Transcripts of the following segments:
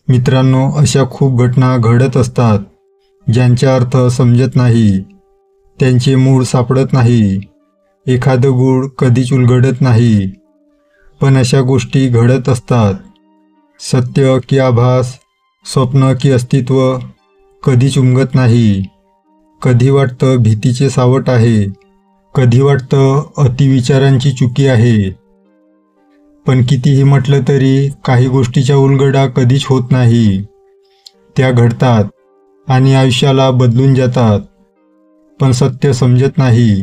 मित्रांनो, अशा खूप घटना घडत असतात ज्यांचा अर्थ समजत नाही, त्यांचे मूळ सापडत नाही, एखादं गूढ कधीच उलगडत नाही. पण अशा गोष्टी घडत असतात. सत्य की आभास, स्वप्न की अस्तित्व कधीच उमगत नाही. कधी वाटतं भीतीचे सावट आहे, कधी वाटतं अतिविचारांची चुकी आहे. पण कितीही म्हटलं तरी काही गोष्टीचा उलगडा कधीच होत नाही. त्या घडतात आणि आयुष्याला बदलून जातात, पण सत्य समजत नाही.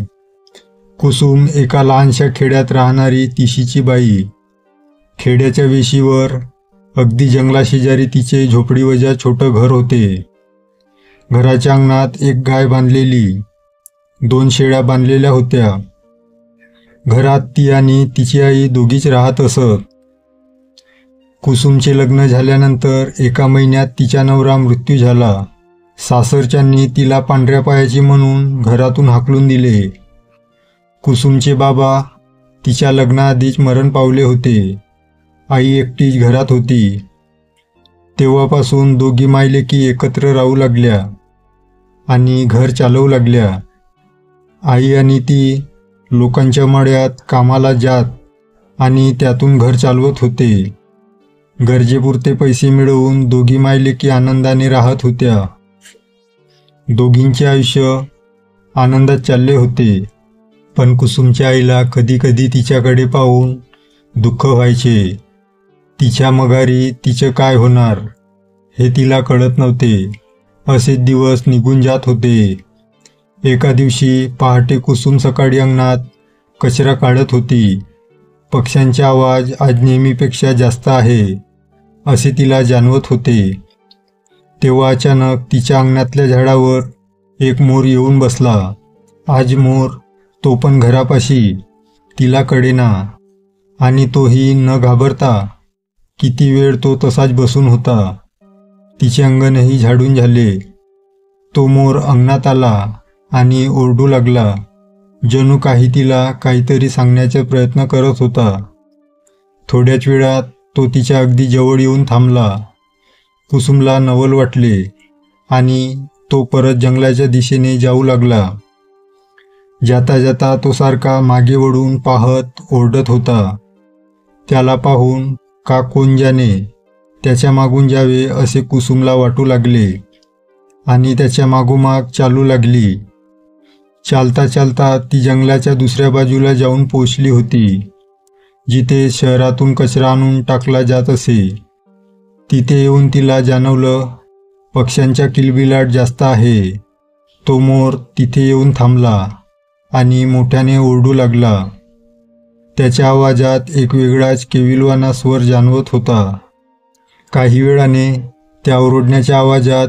कुसुम एका लहानशा खेड्यात राहणारी तिशीची बाई. खेड्याच्या वेशीवर अगदी जंगलाशेजारी तिचे झोपडीवजा छोटं घर होते. घराच्या अंगणात एक गाय बांधलेली, 2 शेळ्या बांधलेल्या होत्या. घरात ती आणि तिची आई दोघीच राहत असत. कुसुमचे लग्न झाल्यानंतर एका महिन्यात तिचा नवरा मृत्यू झाला. सासरच्यांनी तिला पांढऱ्या पायाची म्हणून घरातून हाकलून दिले. कुसुमचे बाबा तिच्या लग्नाआधीच मरण पावले होते. आई एकटीच घरात होती. तेव्हापासून दोघी मायलेकी एकत्र राहू लागल्या आणि घर चालवू लागल्या. आई आणि ती लोकांच्या मळ्यात कामाला जात आणि त्यातून घर चालवत होते. गरजेपुरते पैसे मिळवून दोघी मायलेकी आनंदाने राहत होत्या. दोघींचे आयुष्य आनंदात चालले होते. पण कुसुमच्या आईला कधीकधी तिच्याकडे पाहून दुःख व्हायचे. तिच्या मघारी तिचं काय होणार हे तिला कळत नव्हते. असेच दिवस निघून जात होते. एका दिवशी पहाटे कुसुम सकाळी अंगणात कचरा काढत होती. पक्ष्यांचा आवाज आज नेहमीपेक्षा जास्त आहे असे तिला जाणवत होते. तेव्हा अचानक तिच्या अंगणातल्या झाडावर एक मोर येऊन बसला. आज मोर, तो पण घरापाशी. तिला कळेना, आणि तोही न घाबरता. किती वेळ तो तसाच बसून होता. तिचे अंगणही झाडून झाले. तो मोर अंगणात आला आणि ओरडू लागला, जणू काही तिला काहीतरी सांगण्याचा प्रयत्न करत होता. थोड्याच वेळात तो तिच्या अगदी जवळ येऊन थांबला. कुसुमला नवल वाटले आणि तो परत जंगलाच्या दिशेने जाऊ लागला. जाता जाता तो सारखा मागे वळून पाहत ओरडत होता. त्याला पाहून का कोण जाणे त्याच्या मागून जावे असे कुसुमला वाटू लागले आणि त्याच्या मागोमाग चालू लागली. चालता चालता ती जंगलाच्या दुसऱ्या बाजूला जाऊन पोचली होती, जिथे शहरातून कचरा आणून टाकला जात असे. तिथे येऊन तिला जाणवलं पक्ष्यांचा किलबिलाट जास्त आहे. तो मोर तिथे येऊन थांबला आणि मोठ्याने ओरडू लागला. त्याच्या आवाजात एक वेगळाच केविलवाणा स्वर जाणवत होता. काही वेळाने त्या ओरडण्याच्या आवाजात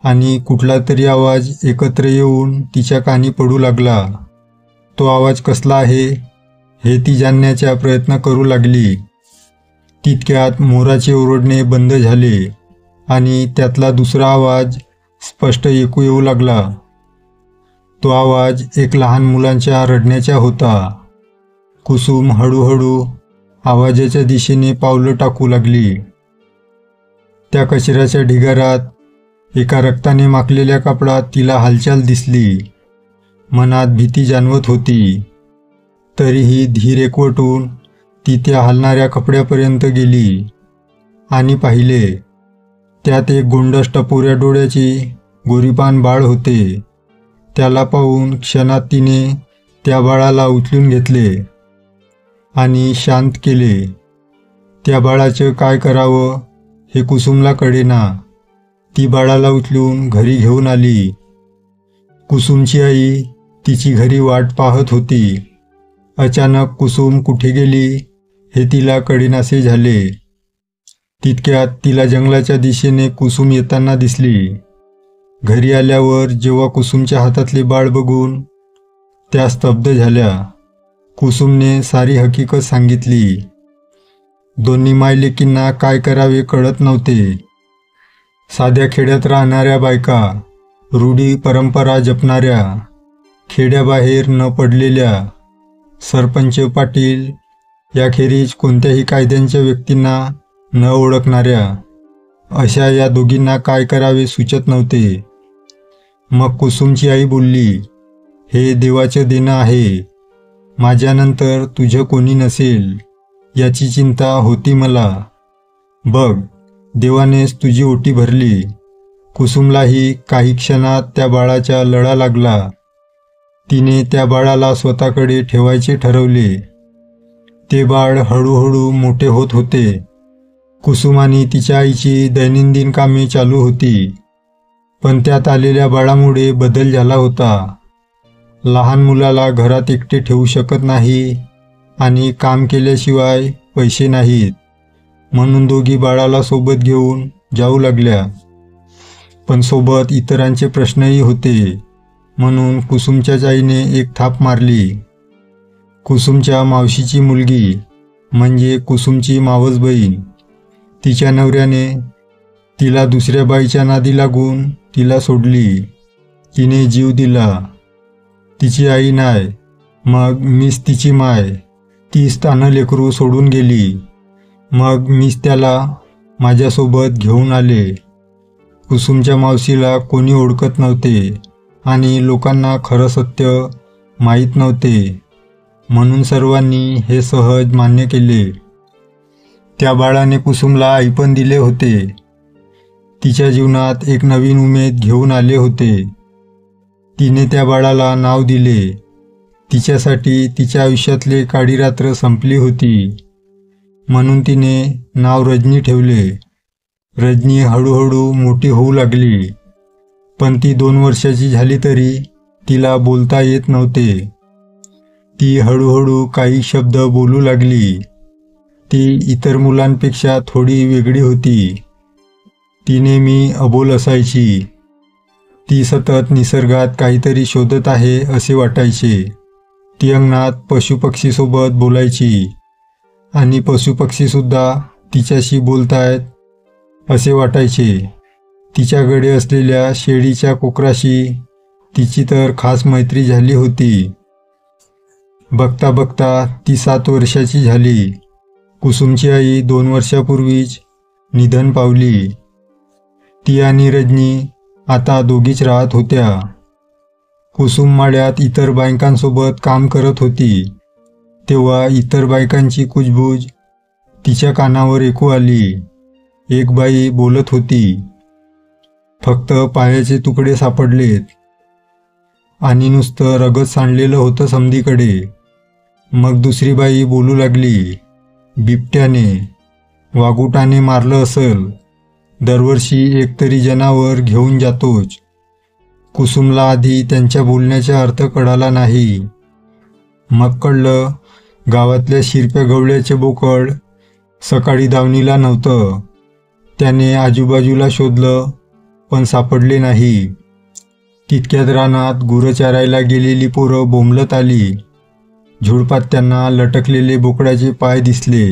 आणि कुठला तरी आवाज एकत्र येऊन तिच्या कानी पडू लागला. तो आवाज कसला आहे हे ती जाणण्याचा प्रयत्न करू लागली. तितक्यात मोराचे ओरडणे बंद झाले आणि त्यातला दुसरा आवाज स्पष्ट ऐकू येऊ लागला. तो आवाज एक लहान मुलांच्या रडण्याचा होता. कुसुम हळूहळू आवाजाच्या दिशेने पावलं टाकू लागली. त्या कचऱ्याच्या ढिगारात एका रक्ताने माखलेल्या कपडात तिला हालचाल दिसली. मनात भीती जाणवत होती. तरीही धीर एकवटून ती त्या हलणाऱ्या कपड्यापर्यंत गेली आणि पाहिले. त्यात एक गोंडस टपोऱ्या डोळ्याची गोरीपान बाळ होते. त्याला पाहून क्षणात तिने त्या बाळाला उचलून घेतले आणि शांत केले. त्या बाळाचं काय करावं हे कुसुमला कळेना. ती बाळाला उचलून घरी घेऊन आली. कुसुमची आई तिची घरी वाट पाहत होती. अचानक कुसुम कुठे गेली हे तिला कळेनासे झाले. तितक्यात तिला जंगलाच्या दिशेने कुसुम येताना दिसली. घरी आल्यावर जेव्हा कुसुमच्या हातातले बाळ बघून त्या स्तब्ध झाल्या. कुसुमने सारी हकीकत सांगितली. दोन्ही मायलेकींना काय करावे कळत नव्हते. साध्या खेड्यात राहणाऱ्या बायका, रूढी परंपरा जपणाऱ्या, खेड्याबाहेर न पडलेल्या, सरपंच पाटील याखेरीज कोणत्याही कायद्यांच्या व्यक्तींना न ओळखणाऱ्या, अशा या दोघींना काय करावे सुचत नव्हते. मग कुसुमची आई बोलली, हे देवाचं देणं आहे. माझ्यानंतर तुझं कोणी नसेल याची चिंता होती मला. बघ, देवानेच तुझी ओटी भरली. कुसुमलाही काही क्षणात त्या बाळाचा लळा लागला. तिने त्या बाळाला स्वतःकडे ठेवायचे ठरवले. ते बाळ हळूहळू मोठे होत होते. कुसुम आणि तिच्या आईची दैनंदिन कामे चालू होती, पण त्यात आलेल्या बाळामुळे बदल झाला होता. लहान मुलाला घरात एकटे ठेवू शकत नाही आणि काम केल्याशिवाय पैसे नाहीत, म्हणून दोघी बाळाला सोबत घेऊन जाऊ लागल्या. पण सोबत इतरांचे प्रश्नही होते, म्हणून कुसुमच्या आईने एक थाप मारली. कुसुमच्या मावशीची मुलगी म्हणजे कुसुमची मावस बहीण, तिच्या नवऱ्याने तिला दुसऱ्या बाईच्या नादी लागून तिला सोडली. तिने जीव दिला. तिची आई नाही, मग मीच तिची माय. ती स्थानं लेकरू सोडून गेली. मग मीच त्याला माझ्यासोबत घेऊन आले. कुसुमच्या मावशीला कोणी ओळखत नव्हते आणि लोकांना खरं सत्य माहीत नव्हते, म्हणून सर्वांनी हे सहज मान्य केले. त्या बाळाने कुसुमला आईपण दिले होते. तिच्या जीवनात एक नवीन उमेद घेऊन आले होते. तिने त्या बाळाला नाव दिले. तिच्यासाठी तिच्या आयुष्यातले काळी रात्र संपली होती, म्हणून तिने नाव रजनी ठेवले. रजनी हळूहळू मोठी होऊ लागली, पण ती 2 वर्षाची झाली तरी तिला बोलता येत नव्हते. ती हळूहळू काही शब्द बोलू लागली. ती इतर मुलांपेक्षा थोडी वेगळी होती. ती नेहमी अबोल असायची. ती सतत निसर्गात काहीतरी शोधत आहे असे वाटायचे. ती अंगणात पशुपक्षीसोबत बोलायची आणि पशुपक्षीसुद्धा तिच्याशी बोलतायत असे वाटायचे. तिच्याकडे असलेल्या शेळीच्या कोकराशी तिची तर खास मैत्री झाली होती. बघता बघता ती 7 वर्षाची झाली. कुसुमची आई 2 वर्षापूर्वीच निधन पावली. ती आणि रजनी आता दोघीच राहत होत्या. कुसुम माळ्यात इतर बायकांसोबत काम करत होती. तेव्हा इतर बायकांची कुजबूज तिच्या कानावर ऐकू आली. एक बाई बोलत होती, फक्त पायाचे तुकडे सापडलेत आणि नुसतं रगत सांडलेलं होतं समधीकडे. मग दुसरी बाई बोलू लागली, बिबट्याने वाघुटाने मारलं असेल. दरवर्षी एकतरी जनावर घेऊन जातोच. कुसुमला आधी त्यांच्या बोलण्याचा अर्थ कळाला नाही. मग कळलं, गावातल्या शिरप्या गवळ्याचे बोकड सकाळी दावणीला नव्हतं. त्याने आजूबाजूला शोधलं, पण सापडले नाही. तितक्यात रानात गुरं चारायला गेलेली पोरं बोंबलत आली. झुडपात त्यांना लटकलेले बोकडाचे पाय दिसले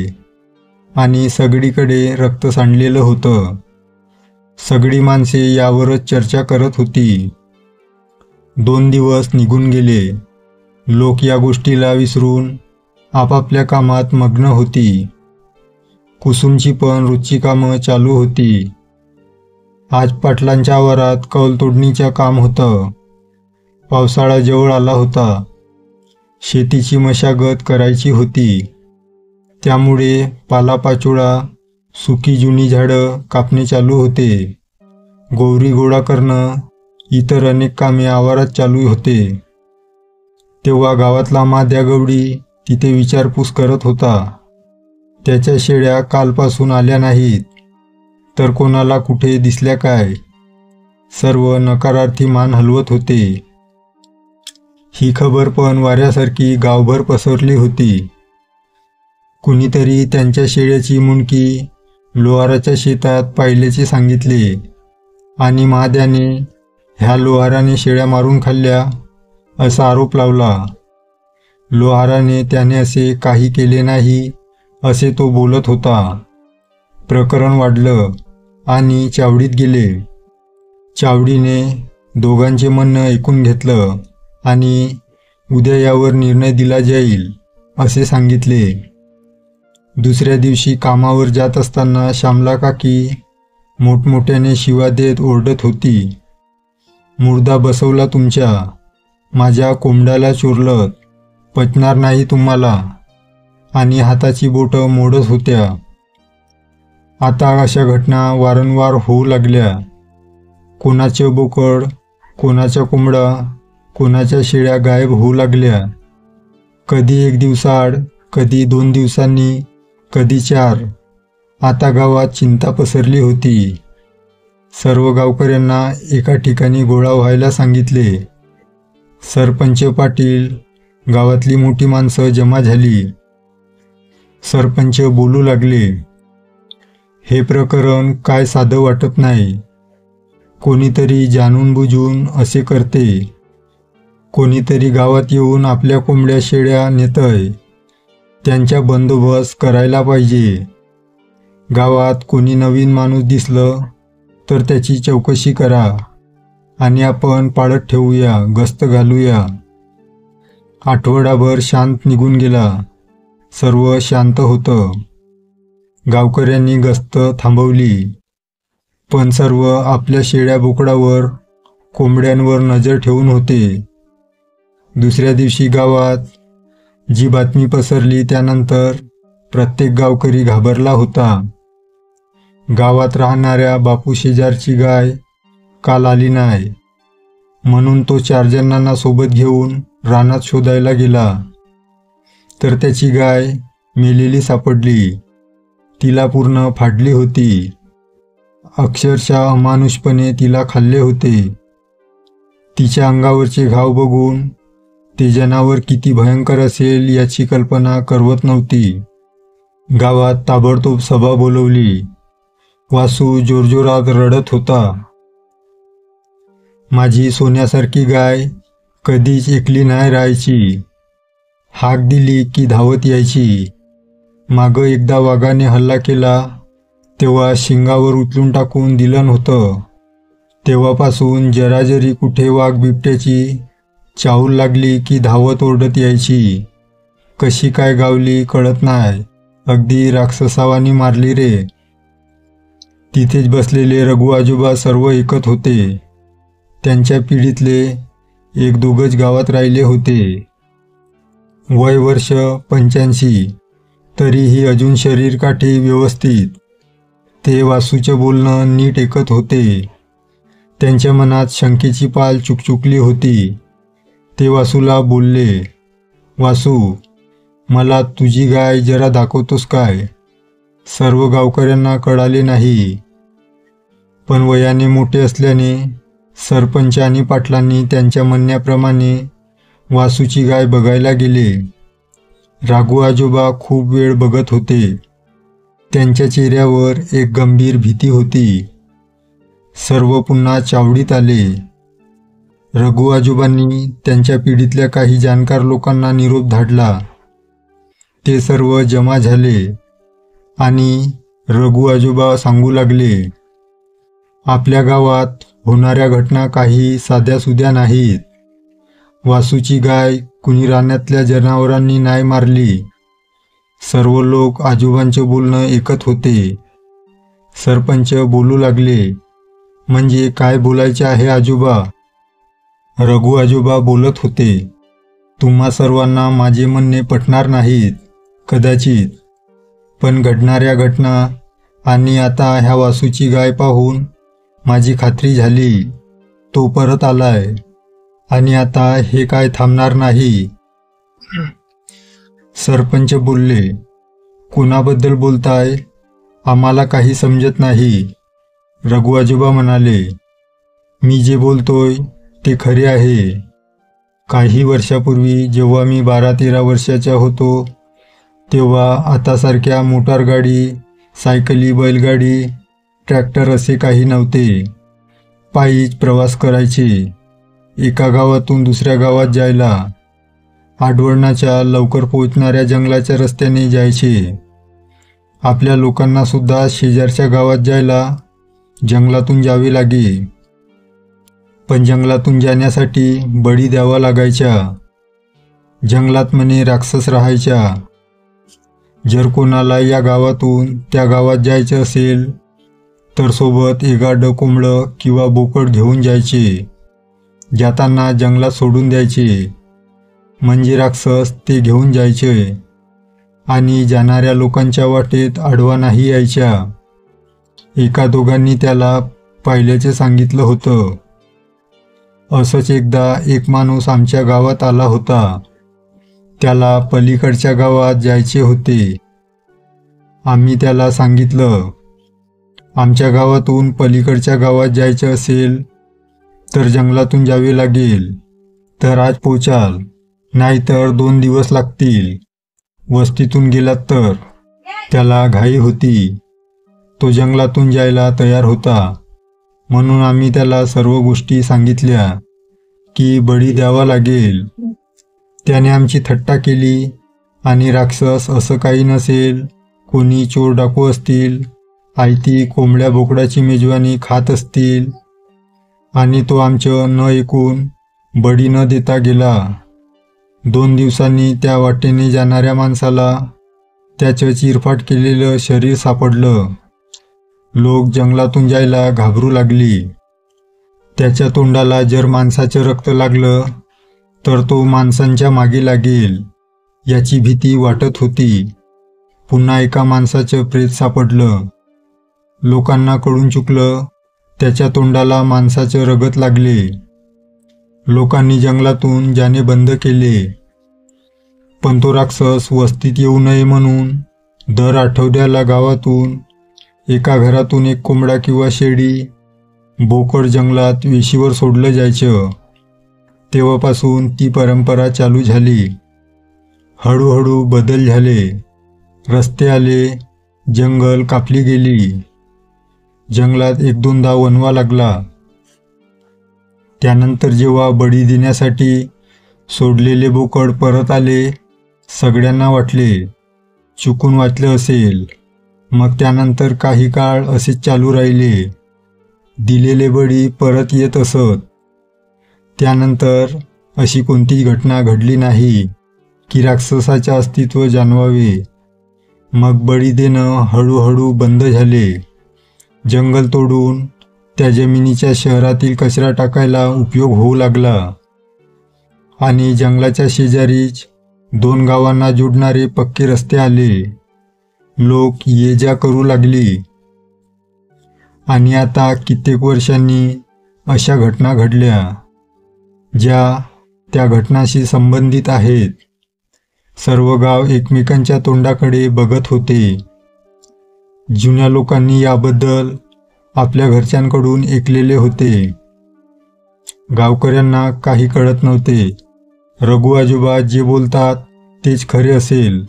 आणि सगळीकडे रक्त सांडलेलं होतं. सगळी माणसे यावरच चर्चा करत होती. 2 दिवस निघून गेले. लोक या गोष्टीला विसरून आपापल्या कामात मग्न होती. कुसुमची पण रोजची कामं चालू होती. आज पाटलांच्या आवारात कौल तोडणीचं काम होतं. पावसाळा जवळ आला होता. शेतीची मशागत करायची होती. त्यामुळे पालापाचोळा, सुकी जुनी झाडं कापणे चालू होते. गोवरी गोळा करणं, इतर अनेक कामे आवारात चालू होते. तेव्हा गावातला माद्या गवडी तिथे विचारपूस करत होता. त्याच्या शेळ्या कालपासून आल्या नाहीत, तर कोणाला कुठे दिसल्या काय? सर्व नकारार्थी मान हलवत होते. ही खबर पण वाऱ्यासारखी गावभर पसरली होती. कुणीतरी त्यांच्या शेळ्याची मुंडकी लोहाराच्या शेतात पाहिल्याचे सांगितले आणि महाद्याने ह्या लोहाराने शेळ्या मारून खाल्ल्या असा आरोप लावला. लोहाराने त्याने असे काही केले नाही असे तो बोलत होता. प्रकरण वाढलं आणि चावडीत गेले. चावडीने दोघांचे म्हणणं ऐकून घेतलं आणि उद्या यावर निर्णय दिला जाईल असे सांगितले. दुसऱ्या दिवशी कामावर जात असताना श्यामला काकी मोठमोठ्याने शिवा देत ओरडत होती. मुर्दा बसवला तुमच्या, माझ्या कोंबड्याला चोरलत, पचणार नाही तुम्हाला, आणि हाताची बोटं मोडत होत्या. आता अशा घटना वारंवार होऊ लागल्या. कोणाचं बोकड, कोणाच्या कोंबडा, कोणाच्या शेळ्या गायब होऊ लागल्या. कधी 1 दिवसाआड, कधी 2 दिवसांनी, कधी 4. आता गावात चिंता पसरली होती. सर्व गावकऱ्यांना एका ठिकाणी गोळा व्हायला सांगितले. सरपंच, पाटील, गावातली मोठी माणसं जमा झाली. सरपंच बोलू लागले, हे प्रकरण काय साधं वाटत नाही. कोणीतरी जाणून बुजून असे करते. कोणीतरी गावात येऊन आपल्या कोंबड्या शेळ्या नेतय. त्यांचा बंदोबस्त करायला पाहिजे. गावात कोणी नवीन माणूस दिसलं तर त्याची चौकशी करा आणि आपण पाळत ठेवूया, गस्त घालूया. आठवडाभर शांत निघून गेला. सर्व शांत होतं. गावकऱ्यांनी गस्त थांबवली, पण सर्व आपल्या शेळ्या बोकडावर, कोंबड्यांवर नजर ठेवून होते. दुसऱ्या दिवशी गावात जी बातमी पसरली त्यानंतर प्रत्येक गावकरी घाबरला होता. गावात राहणाऱ्या बापू शेजारची गाय काल आली नाही, म्हणून तो 4 जणांना सोबत घेऊन रानात शोधायला गेला, तर त्याची गाय मेलेली सापडली. तिला पूर्ण फाडली होती. अक्षरशः अमानुषपणे तिला खाल्ले होते. तिच्या अंगावरचे घाव बघून ते जनावर किती भयंकर असेल याची कल्पना करवत नव्हती. गावात ताबडतोब सभा बोलवली. वासू जोरजोरात रडत होता. माझी सोन्यासारखी गाय कधीच एकली नाही राहायची. हाक दिली की धावत यायची. मागं एकदा वाघाने हल्ला केला तेव्हा शिंगावर उचलून टाकून दिलं होतं. तेव्हापासून जरा जरी कुठे वाघ बिबट्याची चाहूल लागली की धावत ओरडत यायची. कशी काय गावली कळत नाही. अगदी राक्षसावानी मारली रे. तिथेच बसलेले रघु आजोबा सर्व ऐकत होते. त्यांच्या पिढीतले 1-2 गावात राहिले होते. वय वर्ष 85, तरीही अजून शरीरकाठी व्यवस्थित. ते वासूचं बोलणं नीट ऐकत होते. त्यांच्या मनात शंकेची पाल चुकचुकली होती. ते वासूला बोलले, वासू, मला तुझी गाय जरा दाखवतोस काय? सर्व गावकऱ्यांना कळाले नाही, पण वयाने मोठे असल्याने सरपंच आणि पाटलांनी त्यांच्या म्हणण्याप्रमाणे वासूची गाय बघायला गेले. राघू आजोबा खूप वेळ बघत होते. त्यांच्या चेहऱ्यावर एक गंभीर भीती होती. सर्व पुन्हा चावडीत आले. रघु आजोबांनी त्यांच्या पिढीतल्या काही जाणकार लोकांना निरोप धाडला. ते सर्व जमा झाले आणि रघु आजोबा सांगू लागले, आपल्या गावात होणाऱ्या घटना काही साध्यासुध्या नाहीत. वासूची गाय कुणी रानातल्या जनावरांनी नाही मारली. सर्व लोक आजोबांचं बोलणं ऐकत होते. सरपंच बोलू लागले, म्हणजे काय बोलायचे आहे आजोबा? रघु आजोबा बोलत होते, तुम्हा सर्वांना माझे म्हणणे पटणार नाहीत कदाचित, पण घडणाऱ्या घटना आणि आता ह्या वासूची गाय पाहून माझी खात्री झाली. तो परत आलाय आणि आता हे काय थांबणार नाही. सरपंच बोलले, कोणाबद्दल बोलताय? आम्हाला काही समजत नाही. रघु आजोबा म्हणाले, मी जे बोलतोय ते खरे आहे. काही वर्षापूर्वी जेव्हा मी 12-13 वर्षाचा होतो तेव्हा आतासारख्या मोटारगाडी, सायकली, बैलगाडी, ट्रॅक्टर असे काही नव्हते. पायीच प्रवास करायचे. एका गावातून दुसऱ्या गावात जायला आडवळणाच्या लवकर पोहोचणाऱ्या जंगलाच्या रस्त्याने जायचे. आपल्या लोकांना सुद्धा शेजारच्या गावात जायला जंगलातून जावे लागे, पण जंगलातून जाण्यासाठी बळी द्यावा लागायच्या. जंगलात म्हणे राक्षस राहायच्या. जर कोणाला या गावातून त्या गावात जायचं असेल तर सोबत एगाडं कोंबडं किंवा बोकड घेऊन जायचे. जाताना जंगलात सोडून द्यायचे, म्हणजे राक्षस ते घेऊन जायचे आणि जाणाऱ्या लोकांच्या वाटेत आडवा नाही यायच्या. एका दोघांनी त्याला पाहिल्याचे सांगितलं होतं. असंच एकदा एक माणूस आमच्या गावात आला होता. त्याला पलीकडच्या गावात जायचे होते. आम्ही त्याला सांगितलं, आमच्या गावातून पलीकडच्या गावात जायचं असेल तर जंगलातून जावे लागेल, तर आज पोचाल, नाहीतर 2 दिवस लागतील. वस्तीतून गेलात तर. त्याला घाई होती. तो जंगलातून जायला तयार होता, म्हणून आम्ही त्याला सर्व गोष्टी सांगितल्या की बळी द्यावा लागेल. त्याने आमची थट्टा केली आणि राक्षस असं काही नसेल, कोणी चोर डाकू असतील, आयती कोंबड्या बोकडाची मेजवानी खात असतील, आणि तो आमचं न ऐकून बळी न देता गेला. 2 दिवसांनी त्या वाटेने जाणाऱ्या माणसाला त्याचं चिरफाड केलेलं शरीर सापडलं. लोक जंगलातून जायला घाबरू लागली. त्याच्या तोंडाला जर माणसाचं रक्त लागलं तर तो माणसांच्या मागे लागेल याची भीती वाटत होती. पुन्हा एका माणसाचं प्रेत सापडलं. लोकांना कळून चुकलं त्याच्या तोंडाला माणसाचं रगत लागले. लोकांनी जंगलातून जाणे बंद केले. पण तो राक्षस वस्तीत येऊ नये म्हणून दर आठवड्याला गावातून एका घरातून एक कोंबडा किंवा शेळी, बोकड जंगलात वेशीवर सोडलं जायचं. तेव्हापासून ती परंपरा चालू झाली. हळूहळू बदल झाले. रस्ते आले, जंगल कापली गेली. जंगलात 1-2दा वणवा लागला. त्यानंतर जेव्हा बळी देण्यासाठी सोडलेले बोकड परत आले, सगळ्यांना वाटले चुकून वाचलं असेल. मग त्यानंतर काही काळ असेच चालू राहिले. दिलेले बळी परत येत असत. त्यानंतर अशी कोणतीच घटना घडली नाही की राक्षसाचे अस्तित्व जाणवावे. मग बळी देणं हळूहळू बंद झाले. जंगल तोडून त्या जमिनीच्या शहरातील कचरा टाकायला उपयोग होऊ लागला आणि जंगलाच्या शेजारीच 2 गावांना जोडणारे पक्के रस्ते आले. लोक ये जा करू लागली. आणि आता कित्येक वर्षांनी अशा घटना घडल्या ज्या त्या घटनाशी संबंधित आहेत. सर्व गाव एकमेकांच्या तोंडाकडे बघत होते. जुन्या लोकांनी याबद्दल आपल्या घरच्यांकडून ऐकलेले होते. गावकऱ्यांना काही कळत नव्हते. रघु आजोबा जे बोलतात तेच खरे असेल,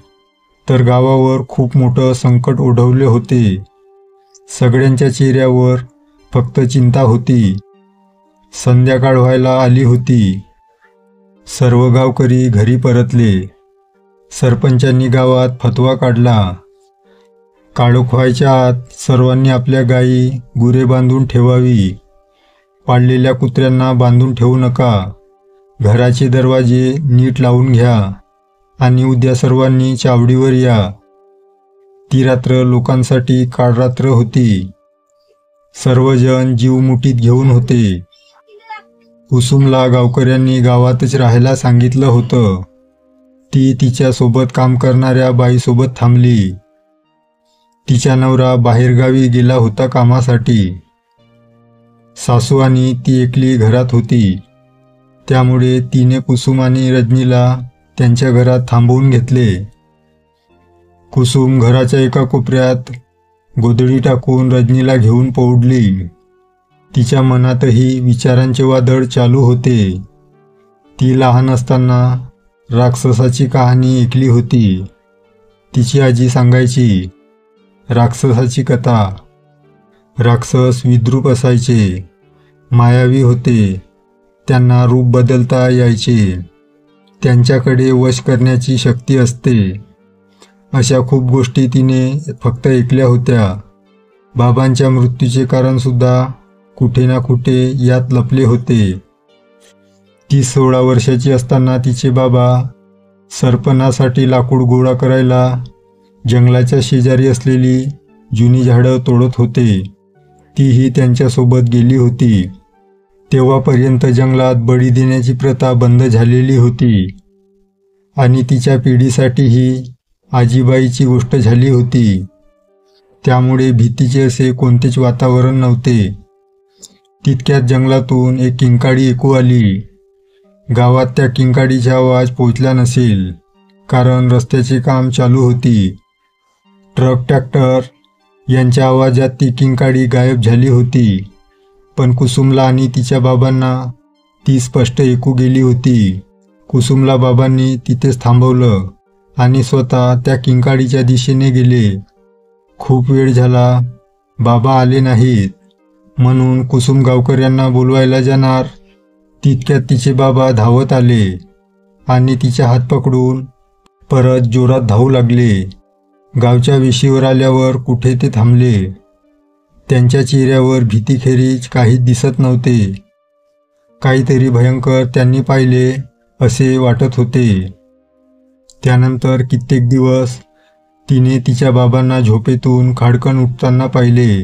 तर गावावर खूप मोठं संकट ओढवले होते. सगळ्यांच्या चेहऱ्यावर फक्त चिंता होती. संध्याकाळ व्हायला आली होती. सर्व गावकरी घरी परतले. सरपंचांनी गावात फतवा काढला. काळोख व्हायच्या आत सर्वांनी आपल्या गायी गुरे बांधून ठेवावी. पाळलेल्या कुत्र्यांना बांधून ठेवू नका. घराचे दरवाजे नीट लावून घ्या आणि उद्या सर्वांनी चावडीवर या. ती रात्र लोकांसाठी काळरात्र होती. सर्वजण जीव मुठीत घेऊन होते. कुसुमला गावकऱ्यांनी गावातच राहायला सांगितलं होतं. ती तिच्या सोबत काम करणाऱ्या बाईसोबत थांबली. तिचा नवरा बाहेरगावी गेला होता कामासाठी. सासू आणि ती एकली घरात होती. त्यामुळे तिने कुसुम आणि रजनीला त्यांच्या घरात थांबवून घेतले. कुसुम घराच्या एका कोपऱ्यात गोधडी टाकून रजनीला घेऊन पौडली. तिच्या मनातही विचारांचे वादळ चालू होते. ती लहान असताना राक्षसाची कहाणी ऐकली होती. तिची आजी सांगायची राक्षसाची कथा. राक्षस विद्रूप असायचे, मायावी होते. त्यांना रूप बदलता यायचे. त्यांच्याकडे वश करण्याची शक्ती असते. अशा खूप गोष्टी तिने फक्त ऐकल्या होत्या. बाबांच्या मृत्यूचे कारणसुद्धा कुठे ना कुठे यात लपले होते. ती 16 वर्षाची असताना तिचे बाबा सरपणासाठी लाकूड गोळा करायला जंगलाच्या शेजारी असलेली जुनी झाडं तोडत होते. तीही त्यांच्यासोबत गेली होती. तेव्हापर्यंत जंगलात बळी देण्याची प्रथा बंद झालेली होती आणि तिच्या पिढीसाठीही आजीबाईची गोष्ट झाली होती. त्यामुळे भीतीचे असे कोणतेच वातावरण नव्हते. तितक्यात जंगलातून एक किंकाळी ऐकू आली. गावात त्या किंकाळीचा आवाज पोहोचला नसेल, कारण रस्त्याचे काम चालू होती. ट्रक ट्रॅक्टर यांच्या आवाजात ती किंकाळी गायब झाली होती. पण कुसुमला आणि तिच्या बाबांना ती स्पष्ट ऐकू गेली होती. कुसुमला बाबांनी तिथेच थांबवलं आणि स्वतः त्या किंकाळीच्या दिशेने गेले. खूप वेळ झाला, बाबा आले नाहीत, म्हणून कुसुम गावकऱ्यांना बोलवायला जाणार तितक्यात तिचे बाबा धावत आले आणि तिचा हात पकडून परत जोरात धावू लागले. गावच्या वेशीवर आल्यावर कुठे ते थांबले. त्यांच्या चेहऱ्यावर भीतीखेरीज काहीच दिसत नव्हते. काहीतरी भयंकर त्यांनी पाहिले असे वाटत होते. त्यानंतर कित्येक दिवस तिने तिच्या बाबांना झोपेतून खाडकन उठताना पाहिले.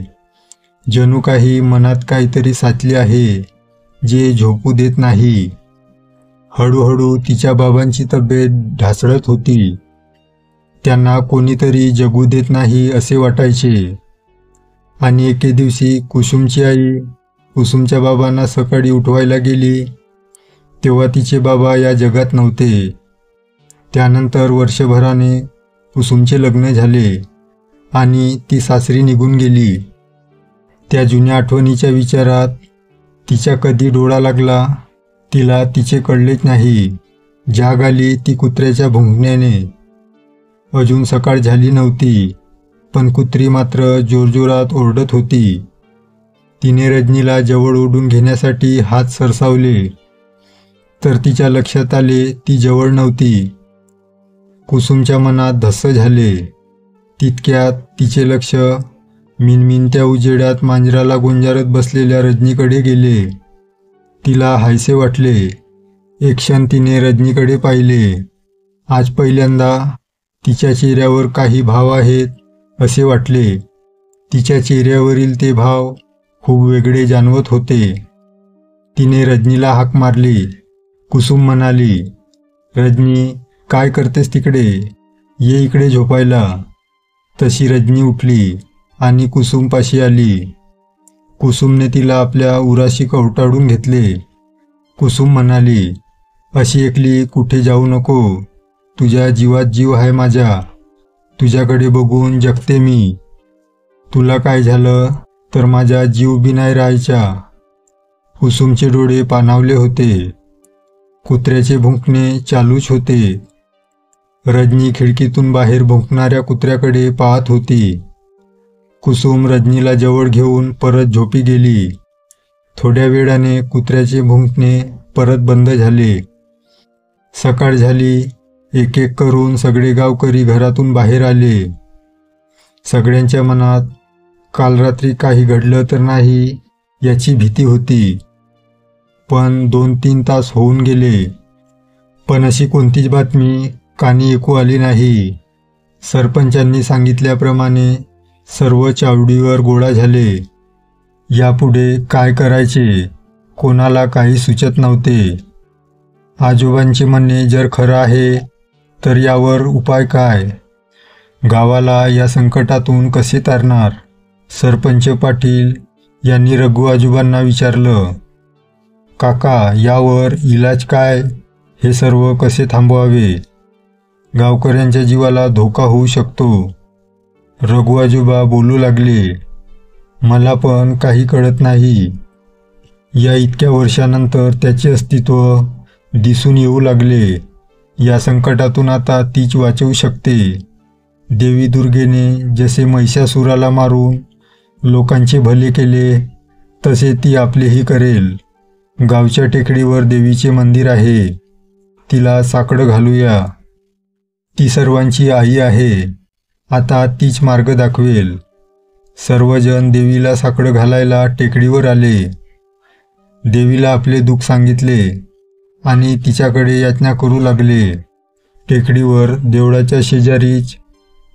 जणू काही मनात काहीतरी साचले आहे जे झोपू देत नाही. हळूहळू तिच्या बाबांची तब्येत ढासळत होती. त्यांना कोणीतरी जगू देत नाही असे वाटायचे. आणि एके दिवशी कुसुमची आई कुसुमच्या बाबांना सकाळी उठवायला गेली तेव्हा तिचे बाबा या जगात नव्हते. त्यानंतर वर्षभराने कुसुमचे लग्न झाले आणि ती सासरी निघून गेली. त्या जुन्या आठवणीच्या विचारात तिच्या कधी डोळा लागला तिला तिचे कळलेच नाही. जाग आली ती कुत्र्याच्या भुंकण्याने. अजून सकाळ झाली नव्हती, पण कुत्री मात्र जोरजोरात ओरडत होती. तिने रजनीला जवळ ओढून घेण्यासाठी हात सरसावले, तर तिच्या लक्षात आले ती जवळ नव्हती. कुसुमच्या मनात धस्स झाले. तितक्यात तिचे लक्ष मिनमिनत्या उजेडात मांजराला गुंजारत बसलेल्या रजनीकडे गेले. तिला हायसे वाटले. एक क्षण तिने रजनीकडे पाहिले. आज पहिल्यांदा तिच्या चेहऱ्यावर काही भाव आहेत असे वाटले. तिच्या चेहऱ्यावरील ते भाव खूप वेगळे जाणवत होते. तिने रजनीला हाक मारली. कुसुम म्हणाली, रजनी, काय करतेस तिकडे? ये इकडे झोपायला. तशी रजनी उठली आणि कुसुमपाशी आली. कुसुमने तिला आपल्या उराशी कवटाळून घेतले. कुसुम म्हणाली, अशी एकली कुठे जाऊ नको. तुझ्या जीवात जीव आहे माझ्या. तुझ्याकडे बघून जगते मी. तुला काय झालं तर माझा जीव बी नाही राहायचा. कुसुमचे डोळे पाणावले होते. कुत्र्याचे भुंकणे चालूच होते. रजनी खिडकीतून बाहेर भुंकणाऱ्या कुत्र्याकडे पाहत होती. कुसुम रजनीला जवळ घेऊन परत झोपी गेली. थोड्या वेळाने कुत्र्याचे भुंकणे परत बंद झाले. सकाळ झाली. एक एक करून सगळे गावकरी घरातून बाहेर आले. सगळ्यांच्या मनात काल रात्री काही घडलं तर नाही याची भीती होती. पण 2-3 तास होऊन गेले, पण अशी कोणतीच बातमी कानी ऐकू आली नाही. सरपंचांनी सांगितल्याप्रमाणे सर्व चावडीवर गोळा झाले. यापुढे काय करायचे कोणाला काही सुचत नव्हते. आजोबांचे म्हणणे जर खरं आहे तर यावर उपाय काय? गावाला या संकटातून कसे तारणार? सरपंच पाटील यांनी रघु आजोबांना विचारलं, काका, यावर इलाज काय? हे सर्व कसे थांबवावे? गावकऱ्यांच्या जीवाला धोका होऊ शकतो. रघु आजोबा बोलू लागले, मला पण काही कळत नाही. या इतक्या वर्षानंतर त्याचे अस्तित्व दिसून येऊ लागले. या संकटातून आता तीच वाचवू शकते. देवी दुर्गेने जसे महिषासुराला मारून लोकांचे भले केले तसे ती आपलेही करेल. गावच्या टेकडीवर देवीचे मंदिर आहे. तिला साकडं घालूया. ती सर्वांची आई आहे. आता तीच मार्ग दाखवेल. सर्वजण देवीला साकडं घालायला टेकडीवर आले. देवीला आपले दुःख सांगितले आणि तिच्याकडे याचना करू लागले. टेकडीवर देवळाच्या शेजारीच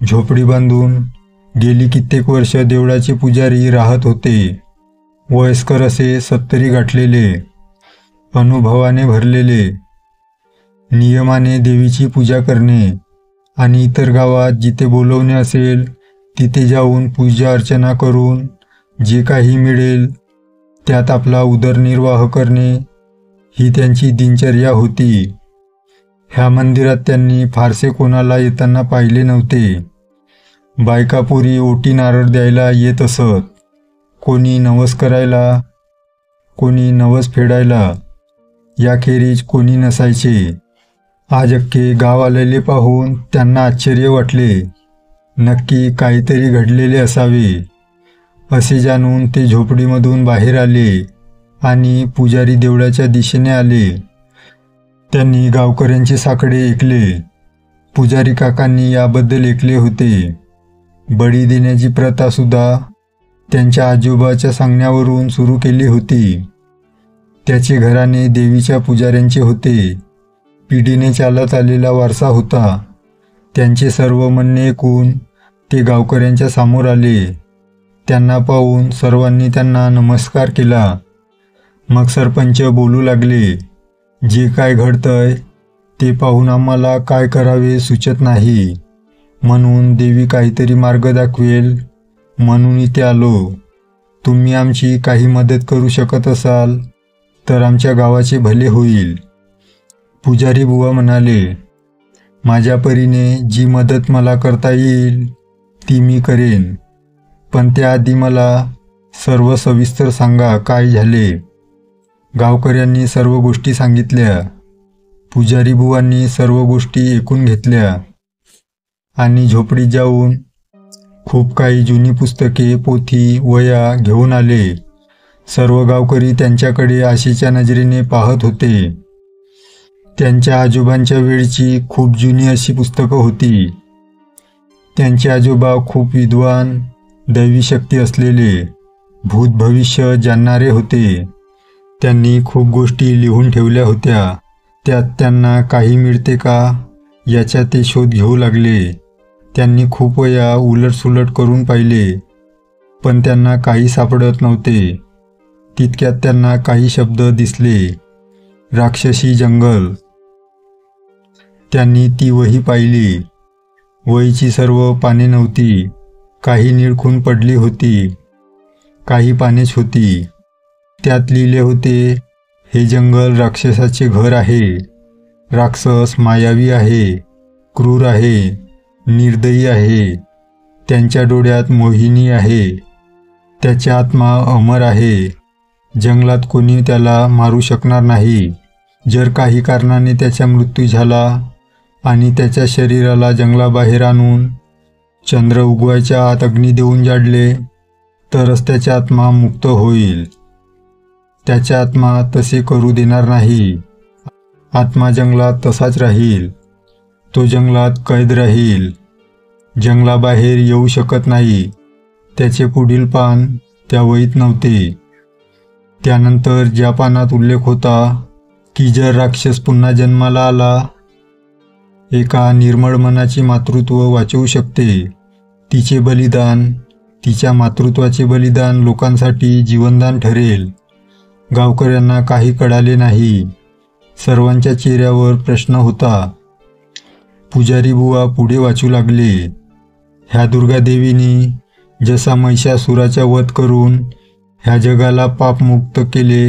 झोपडी बांधून गेली कित्येक वर्ष देवळाचे पुजारी राहत होते. वयस्कर असे 70 गाठलेले, अनुभवाने भरलेले, नियमाने देवीची पूजा करणे आणि इतर गावात जिथे बोलवणे असेल तिथे जाऊन पूजा अर्चना करून जे काही मिळेल त्यात आपला उदरनिर्वाह करणे ही त्यांची दिनचर्या होती. ह्या मंदिरात त्यांनी फारसे कोणाला येताना पाहिले नव्हते. बायकापोरी ओटी नारळ द्यायला येत असत, कोणी नवस करायला, कोणी नवस फेडायला, याखेरीज कोणी नसायचे. आज अख्खे गाव आलेले पाहून त्यांना आश्चर्य वाटले. नक्की काहीतरी घडलेले असावे असे जाणून ते झोपडीमधून बाहेर आले आणि पुजारी देवळाच्या दिशेने आले. त्यांनी गावकऱ्यांचे साकडे ऐकले. पुजारी काकांनी याबद्दल ऐकले होते. बळी देण्याची प्रथासुद्धा त्यांच्या आजोबाच्या सांगण्यावरून सुरू केली होती. त्याचे घराणे देवीच्या पुजाऱ्यांचे होते. पिढीने चालत आलेला वारसा होता. त्यांचे सर्व म्हणणे ऐकून ते गावकऱ्यांच्या समोर आले. त्यांना पाहून सर्वांनी त्यांना नमस्कार केला. मग सरपंच बोलू लागले, जे काय घडतंय ते पाहून आम्हाला काय करावे सुचत नाही, म्हणून देवी काहीतरी मार्ग दाखवेल म्हणून इथे आलो. तुम्ही आमची काही मदत करू शकत असाल तर आमच्या गावाचे भले होईल. पुजारी बुवा म्हणाले, माझ्या परीने जी मदत मला करता येईल ती मी करेन, पण त्याआधी मला सर्व सविस्तर सांगा काय झाले. गावकऱ्यांनी सर्व गोष्टी सांगितल्या. पुजारी बुवांनी सर्व गोष्टी ऐकून घेतल्या आणि झोपडीत जाऊन खूप काही जुनी पुस्तके, पोथी, वह्या घेऊन आले. सर्व गावकरी त्यांच्याकडे आशेच्या नजरेने पाहत होते. त्यांच्या आजोबांच्या वेळची खूप जुनी अशी पुस्तकं होती. त्यांचे आजोबा खूप विद्वान, दैवी शक्ती असलेले, भूत भविष्य जाणणारे होते. त्यांनी खूप गोष्टी लिहून ठेवल्या होत्या. त्यात त्यांना काही मिळते का याचा ते शोध घेऊ लागले. त्यांनी खूप वेळा उलटसुलट करून पाहिले, पण त्यांना काही सापडत नव्हते. तितक्यात त्यांना काही शब्द दिसले, राक्षसी जंगल. त्यांनी ती वही पाहिली. वहीची सर्व पाने नव्हती. काही निळखून पडली होती, काही पानेच होती. त्यात लिहिले होते, हे जंगल राक्षसाचे घर आहे. राक्षस मायावी आहे, क्रूर आहे, निर्दयी आहे. त्यांच्या डोळ्यात मोहिनी आहे. त्याचा आत्मा अमर आहे. जंगलात कोणी त्याला मारू शकणार नाही. जर काही कारणाने त्याचा मृत्यू झाला आणि त्याच्या शरीराला जंगलाबाहेर आणून चंद्र उगवायच्या आत अग्नी देऊन जाळले तरच त्याचा आत्मा मुक्त होईल. त्याचा आत्मा तसे करू देणार नाही. आत्मा जंगलात तसाच राहील. तो जंगलात कैद राहील, जंगलाबाहेर येऊ शकत नाही. त्याचे पुढील पान त्या वहीत नव्हते. त्यानंतर ज्या पानात उल्लेख होता की जर राक्षस पुन्हा जन्माला आला, एका निर्मळ मनाचे मातृत्व वाचवू शकते. तिचे बलिदान, तिच्या मातृत्वाचे बलिदान लोकांसाठी जीवनदान ठरेल. गावकऱ्यांना काही कळाले नाही. सर्वांच्या चेहऱ्यावर प्रश्न होता. पुजारी बुवा पुढे वाचू लागले, ह्या दुर्गादेवीनी जसा महिषासुराचा वध करून ह्या जगाला पापमुक्त केले,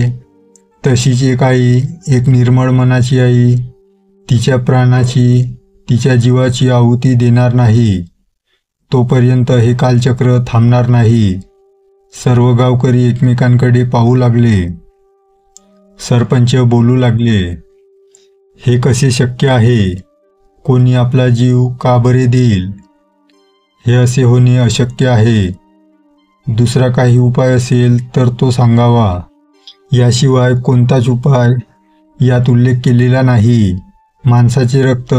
तशीच एक निर्मळ मनाची आई तिच्या प्राणाची, तिच्या जीवाची आहुती देणार नाही. तोपर्यंत हे कालचक्र थांबणार नाही. सर्व गावकरी एकमेकांकडे पाहू लागले. सरपंच बोलू लागले, हे कसे शक्य आहे? कोणी आपला जीव का बरे देईल? हे असे होणे अशक्य आहे. दुसरा काही उपाय असेल तर तो सांगावा. याशिवाय कोणताच उपाय यात उल्लेख केलेला नाही. माणसाचे रक्त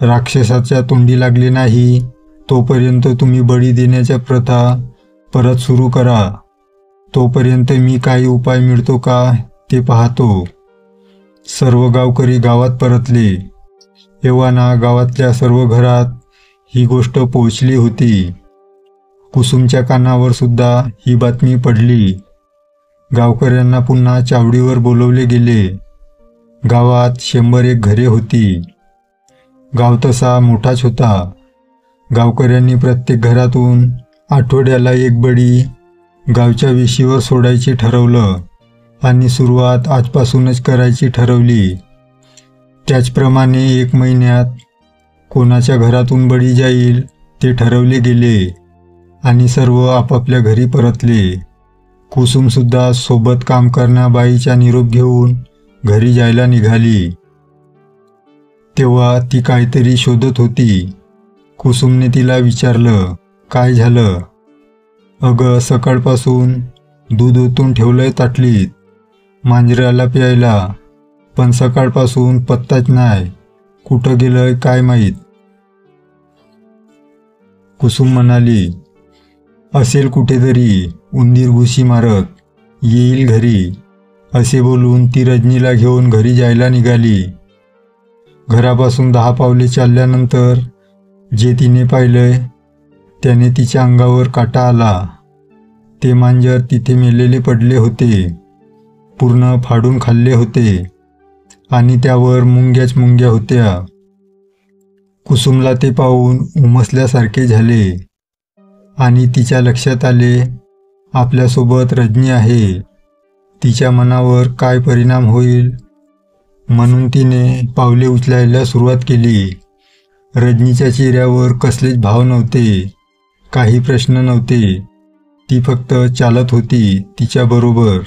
राक्षसाच्या तोंडी लागले नाही तोपर्यंत तुम्ही बळी देण्याच्या प्रथा परत सुरू करा. तोपर्यंत मी काही उपाय मिळतो का ते पाहतो. सर्व गावकरी गावात परतले. एव्हाना गावातल्या सर्व घरात ही गोष्ट पोहोचली होती. कुसुमच्या कानावर सुद्धा ही बातमी पडली. गावकऱ्यांना पुन्हा चावडीवर बोलवले गेले. गावात 101 घरे होती. गाव तसा मोठाच होता. गावकऱ्यांनी प्रत्येक घरातून आठवड्याला एक बळी गावच्या वेशीवर सोडायचे ठरवलं आणि सुरुवात आजपासूनच करायची ठरवली. त्याचप्रमाणे 1 महिन्यात कोणाच्या घरातून बळी जाईल ते ठरवले गेले आणि सर्व आपापल्या घरी परतले. कुसुमसुद्धा सोबत काम करण्या बाईचा निरोप घेऊन घरी जायला निघाली. तेव्हा ती काहीतरी शोधत होती. कुसुमने तिला विचारलं, काय झालं? अगं, सकाळपासून दूध ओतून ठेवलंय ताटलीत मांजराला प्यायला, पण सकाळपासून पत्ताच नाही. कुठं गेलंय काय माहीत. कुसुम म्हणाली, असेल कुठेतरी उंदीर घुशी मारत, येईल घरी. असे बोलून ती रजनीला घेऊन घरी जायला निघाली. घरापासून 10 पावले चालल्यानंतर जे तिने पाहिलंय त्याने तिच्या अंगावर काटा आला. ते मांजर तिथे मेलेले पडले होते. पूर्ण फाडून खाल्ले होते आणि त्यावर मुंग्याच मुंग्या होत्या. कुसुमला ते पाहून उमसल्यासारखे झाले आणि तिच्या लक्षात आले, आपल्यासोबत रजनी आहे. तिच्या मनावर काय परिणाम होईल म्हणून तिने पावले उचलायला सुरुवात केली. रजनीच्या चेहऱ्यावर कसलेच भाव नव्हते, काही प्रश्न नव्हते. ती फक्त चालत होती तिच्याबरोबर.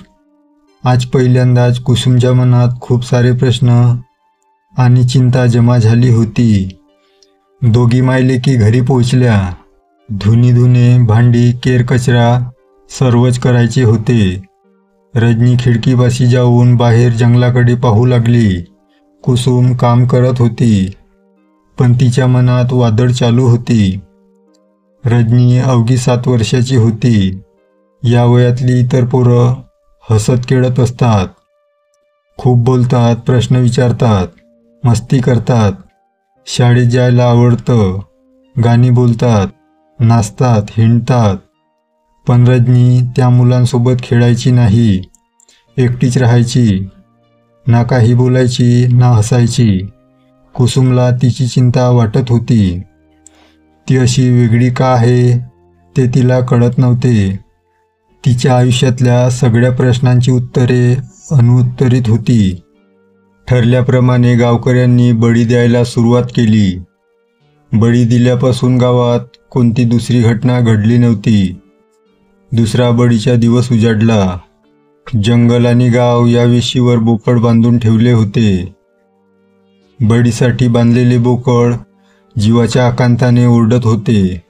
आज पहिल्यांदाच कुसुमच्या मनात खूप सारे प्रश्न आणि चिंता जमा झाली होती. दोघी मायलेकी घरी पोहोचल्या. धुणे, भांडी, केर कचरा सर्वच करायचे होते. रजनी खिडकीपाशी जाऊन बाहेर जंगलाकडे पाहू लागली. कुसुम काम करत होती, पण तिच्या मनात वादळ चालू होती. रजनी अवघी 7 वर्षाची होती. या वयातली इतर पोरं हसत खेळत असतात, खूप बोलतात, प्रश्न विचारतात, मस्ती करतात, शाळेत जायला आवडतं, गाणी बोलतात, नाचतात, हिंडतात. पण रजनी त्या मुलांसोबत खेळायची नाही. एकटीच राहायची, ना काही बोलायची ना हसायची. कुसुमला तिची चिंता वाटत होती. ती अशी वेगळी का आहे ते तिला कळत नव्हते. तिच्या आयुष्यातल्या सगळ्या प्रश्नांची उत्तरे अनुत्तरित होती. ठरल्याप्रमाणे गावकऱ्यांनी बळी द्यायला सुरुवात केली. बळी दिल्यापासून गावात कोणती दुसरी घटना घडली नव्हती. दुसरा बळीचा दिवस उजाडला. जंगल आणि गाव या वेशीवर बोकड बांधून ठेवले होते. बळीसाठी बांधलेले बोकड जीवाच्या आकांताने ओरडत होते.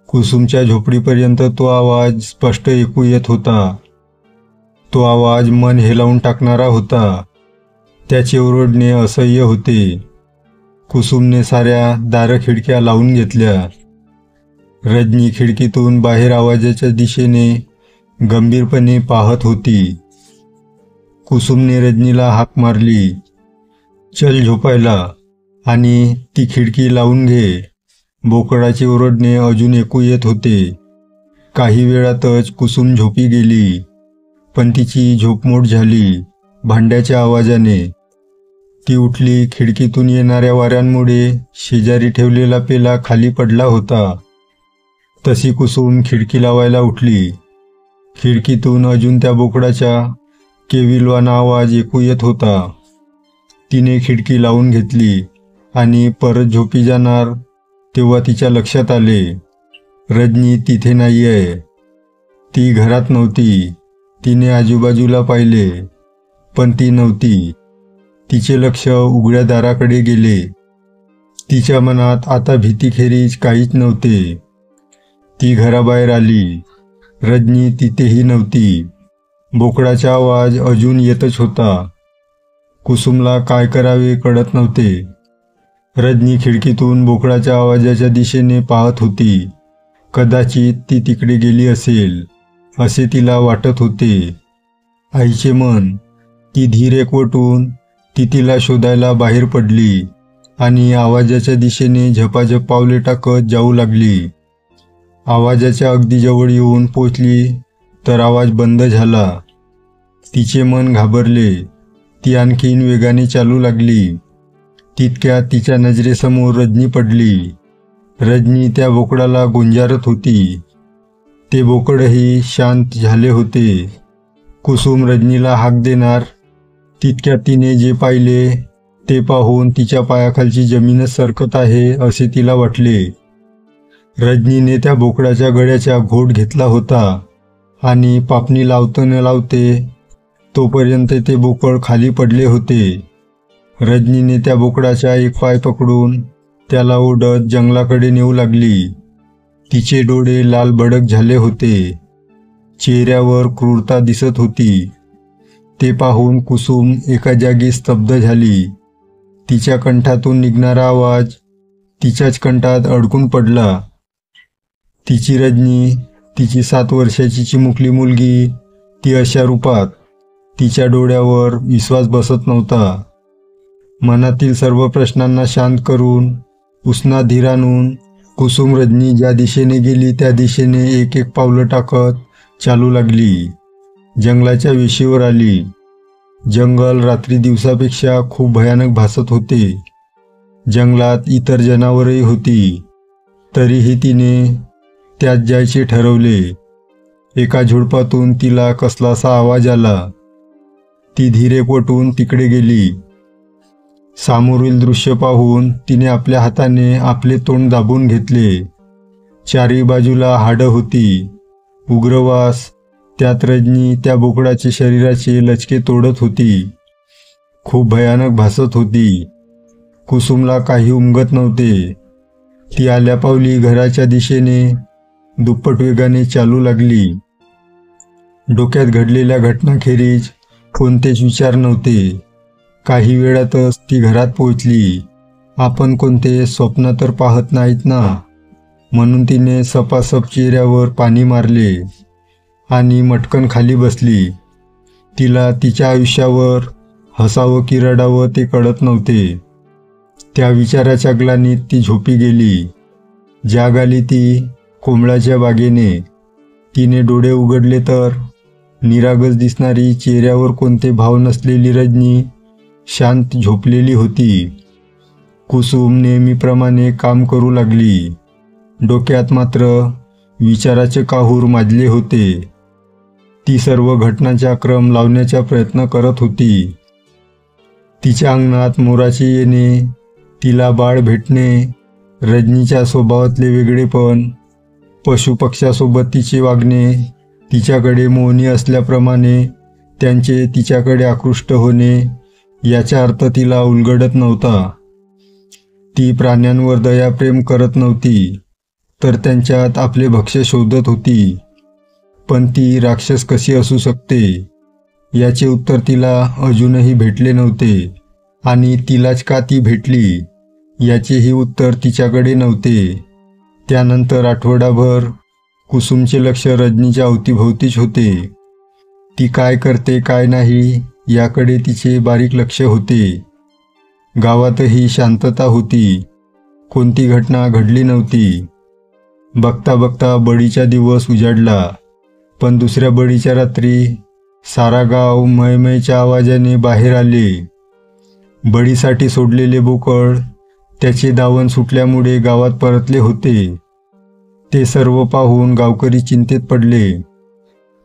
कुसुमच्या झोपडीपर्यंत तो आवाज स्पष्ट ऐकू येत होता. तो आवाज मन हेलावून टाकणारा होता. त्याचे ओरडणे असह्य होते. कुसुमने साऱ्या दारं खिडक्या लावून घेतल्या. रजनी खिडकीतून बाहेर आवाजाच्या दिशेने गंभीरपणे पाहत होती. कुसुमने रजनीला हाक मारली, चल झोपायला, आणि ती खिडकी लावून घे. बोकडाचे ओरडणे अजून ऐकू येत होते. काही वेळातच कुसुम झोपी गेली, पण तिची झोपमोड झाली भांड्याच्या आवाजाने. ती उठली. खिडकीतून येणाऱ्या वाऱ्यांमुळे शेजारी ठेवलेला पेला खाली पडला होता. तशी कुसुम खिडकी लावायला उठली. खिडकीतून अजून त्या बोकडाचा केविलवाणा आवाज ऐकू येत होता. तिने खिडकी लावून घेतली आणि परत झोपी जाणार तेव्हा तिच्या लक्षात आले, रजनी तिथे नाही आहे. ती घरात नव्हती. तिने आजूबाजूला पाहिले, पण ती नव्हती. तिचे लक्ष उघड्या दाराकडे गेले. तिच्या मनात आता भीतीखेरीज काहीच नव्हते. ती घराबाहेर आली. रजनी तिथेही नव्हती. बोकडाचा आवाज अजून येतच होता. कुसुमला काय करावे कळत नव्हते. रजनी खिडकीतून बोकडाच्या आवाजाच्या दिशेने पाहत होती. कदाचित ती तिकडे गेली असेल असे तिला वाटत होते. आईचे मन. ती धीर एकवटून ती तिला शोधायला बाहेर पडली आणि आवाजाच्या दिशेने झपाझप पावले टाकत जाऊ लागली. आवाजाच्या अगदी जवळ येऊन पोचली तर आवाज बंद झाला. तिचे मन घाबरले. ती आणखीन वेगाने चालू लागली. तितक्यात तिच्या नजरेसमोर रजनी पडली. रजनी त्या बोकडाला गुंजारत होती. ते बोकडही शांत झाले होते. कुसुम रजनीला हाक देणार तितक्यात तिने जे पाहिले ते पाहून तिच्या पायाखालची जमीनच सरकत आहे असे तिला वाटले. रजनीने त्या बोकडाच्या गळ्याचा घोट घेतला होता आणि पापणी लावते न लावते तोपर्यंत ते बोकड खाली पडले होते. रजनीने त्या बोकडाचा एक पाय पकडून त्याला ओढत जंगलाकडे नेऊ लागली. तिचे डोळे लाल भडक झाले होते. चेहऱ्यावर क्रूरता दिसत होती. ते पाहून कुसुम एका जागी स्तब्ध झाली. तिच्या कंठातून निघणारा आवाज तिच्याच कंठात अडकून पडला. तिची रजनी, तिची 7 वर्षाची चिमुकली मुलगी, ती अशा रूपात. तिच्या डोळ्यावर विश्वास बसत नव्हता. मनातील सर्व प्रश्नांना शांत करून उसना धीर आणून कुसुम रजनी ज्या दिशेने गेली त्या दिशेने एक एक पावलं टाकत चालू लागली. जंगलाच्या वेशीवर आली. जंगल रात्री दिवसापेक्षा खूप भयानक भासत होते. जंगलात इतर जनावरही होती. तरीही तिने त्यात जायचे ठरवले. एका झुडपातून तिला कसलासा आवाज आला. ती धीर एकवटून तिकडे गेली. सामोरील दृश्य पाहून तिने आपल्या हाताने आपले तोंड दाबून घेतले. चारी बाजूला हाडं होती. उग्रवास. त्यात रजनी त्या बोकडाचे शरीराचे लचके तोडत होती. खूप भयानक भासत होती. कुसुमला काही उमगत नव्हते. ती आल्या पावली घराच्या दिशेने दुप्पट वेगाने चालू लागली. डोक्यात घडलेल्या घटनाखेरीज कोणतेच विचार नव्हते. काही वेळातच ती घरात पोहोचली. आपण कोणते स्वप्न तर पाहत नाहीत ना, म्हणून तिने सपासप चेहऱ्यावर पाणी मारले आणि मटकन खाली बसली. तिला तिच्या आयुष्यावर हसावं की रडावं ते कळत नव्हते. त्या विचाराच्या ग्लानीत ती झोपी गेली. जाग आली ती कोंबळाच्या बागेने. तिने डोळे उघडले तर निरागस दिसणारी, चेहऱ्यावर कोणते भाव नसलेली रजनी शांत झोपलेली होती. कुसुम नेहमीप्रमाणे काम करू लागली. डोक्यात मात्र विचाराचे काहूर माजले होते. ती सर्व घटनांचा क्रम लावण्याचा प्रयत्न करत होती. तिच्या अंगणात मोराचे येणे, तिला बाळ भेटणे, रजनीच्या स्वभावातले वेगळेपण, पशुपक्ष्यासोबत तिचे वागणे, तिच्याकडे मोहनी असल्याप्रमाणे त्यांचे तिच्याकडे आकृष्ट होणे, याचा अर्थ तिला उलगडत नव्हता. ती प्राण्यांवर दयाप्रेम करत नव्हती, तर त्यांच्यात आपले भक्ष्य शोधत होती. पण ती राक्षस कशी असू शकते याचे उत्तर तिला अजूनही भेटले नव्हते. आणि तिलाच का ती भेटली याचेही उत्तर तिच्याकडे नव्हते. त्यानंतर आठवडाभर कुसुमचे लक्ष रजनीच्या अवतीभोवतीच होते. ती काय करते काय नाही याकडे तिचे बारीक लक्ष होते. गावातही शांतता होती. कोणती घटना घडली नव्हती. बघता बघता बळीचा दिवस उजाडला. पण दुसऱ्या बळीच्या रात्री सारा गाव मयमयच्या आवाजाने बाहेर आले. बळीसाठी सोडलेले बोकड त्याचे दावण सुटल्यामुळे गावात परतले होते. ते सर्व पाहून गावकरी चिंतेत पडले.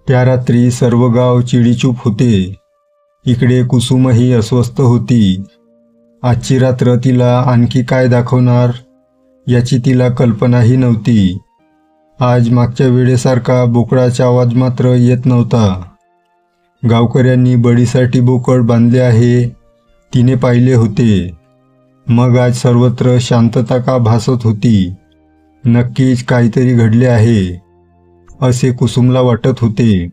त्या रात्री सर्व गाव चिडीचूप होते. इकडे कुसुमही अस्वस्थ होती. आजची रात्र तिला आणखी काय दाखवणार याची तिला कल्पनाही नव्हती. आज मागच्या वेळेसारखा बोकडाचा आवाज मात्र येत नव्हता. गावकऱ्यांनी बळीसाठी बोकड बांधले आहे तिने पाहिले होते. मग आज सर्वत्र शांतता का भासत होती? नक्कीच काहीतरी घडले आहे असे कुसुमला वाटत होते.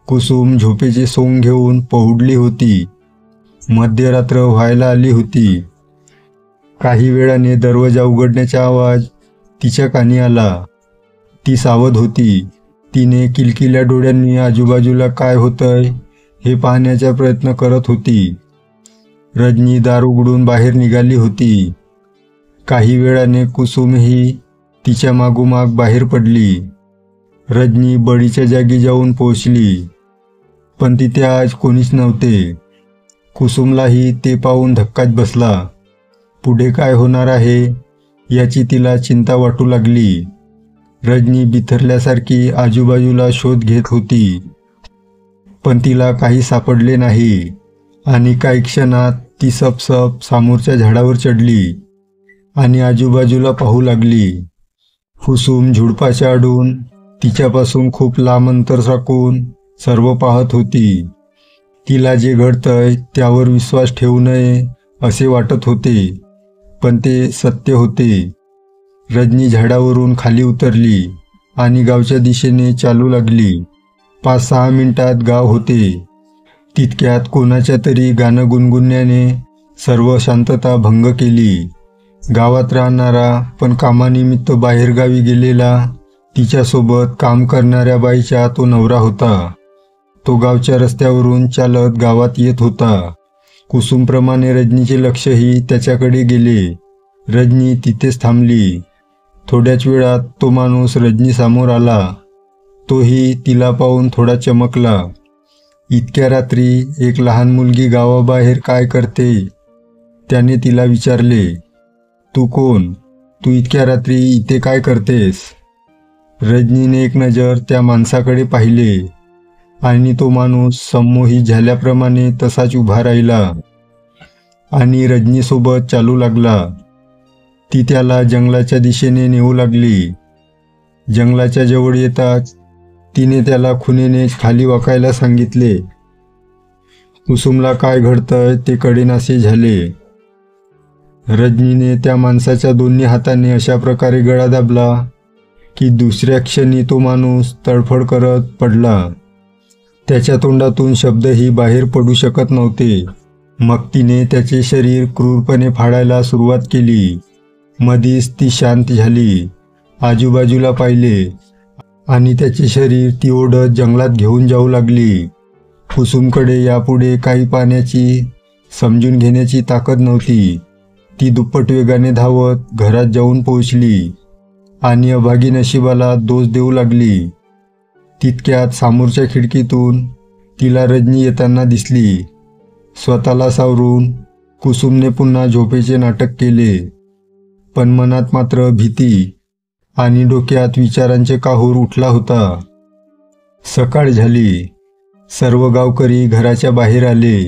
कुसुम झोपेचे सोंग घेऊन पहुडली होती. मध्यरात्र व्हायला आली होती. काही वेळाने दरवाजा उघडण्याचा आवाज तिच्या कानी आला. ती सावध होती. तिने किलकिल्या डोळ्यांनी आजूबाजूला काय होतंय हे पाहण्याचा प्रयत्न करत होती. रजनी दार उघडून बाहेर निघाली होती. काही वेळाने कुसुमही तिच्या मागोमाग बाहेर पडली. रजनी बळीच्या जागी जाऊन पोहोचली. पण तिथे आज कोणीच नव्हते. कुसुमलाही ते पाहून धक्काच बसला. पुढे काय होणार आहे याची तिला चिंता वाटू लागली. रजनी बिथरल्यासारखी आजूबाजूला शोध घेत होती, पण तिला काही सापडले नाही. आणि काही क्षणात ती सपसप समोरच्या झाडावर चढली आणि आजूबाजूला पाहू लागली. कुसुम झुडपाच्या आडून तिच्यापासून खूप लांब अंतर राखून सर्व पाहत होती. तिला जे घडतंय त्यावर विश्वास ठेवू नये असे वाटत होते, पण ते सत्य होते. रजनी झाडावरून खाली उतरली आणि गावच्या दिशेने चालू लागली. 5-6 मिनिटात गाव होते. तितक्यात कोणाच्या तरी गाणं गुणगुणण्याने सर्व शांतता भंग केली. गावात राहणारा पण कामानिमित्त बाहेरगावी गेलेला, तिच्यासोबत काम करणाऱ्या बाईचा तो नवरा होता. तो गावच्या रस्त्यावरून चालत गावात येत होता. कुसुमप्रमाणे रजनीचे लक्षही त्याच्याकडे गेले. रजनी तिथेच थांबली. थोड्याच वेळात तो माणूस रजनीसमोर आला. तोही तिला पाहून थोडा चमकला. इतक्या रात्री एक लहान मुलगी गावाबाहेर काय करते? त्याने तिला विचारले. तू कोण? तू इतक्या रात्री इथे काय करतेस? रजनीने एक नजर त्या माणसाकडे पाहिले आणि तो माणूस संमोहित झाल्याप्रमाणे तसाच उभा राहिला आणि रजनीसोबत चालू लागला. ती त्याला जंगलाच्या दिशेने नेऊ लागली. जंगलाच्या जवळ येताच तिने त्याला खुणेने खाली वाकायला सांगितले. कुसुमला काय घडतंय ते कळेनासे झाले. रजनीने त्या माणसाच्या दोन्ही हाताने अशा प्रकारे गळा दाबला की दुसऱ्या क्षणी तो माणूस तडफड करत पडला. त्याच्या तोंडातून शब्दही बाहेर पडू शकत नव्हते. मग तिने त्याचे शरीर क्रूरपणे फाडायला सुरुवात केली. मधीच ती शांत झाली, आजूबाजूला पाहिले आणि त्याचे शरीर ती ओढत जंगलात घेऊन जाऊ लागली. कुसुमकडे यापुढे काही पाहण्याची, समजून घेण्याची ताकद नव्हती. ती दुप्पट वेगाने धावत घरात जाऊन पोहोचली आणि अभागी नशिबाला दोष देऊ लागली. तितक्यात समोरच्या खिडकीतून तिला रजनी येताना दिसली. स्वतःला सावरून कुसुमने पुन्हा झोपेचे नाटक केले, पण मनात मात्र भीती आणि डोक्यात विचारांचे काहूर उठला होता. सकाळ झाली. सर्व गावकरी घराच्या बाहेर आले.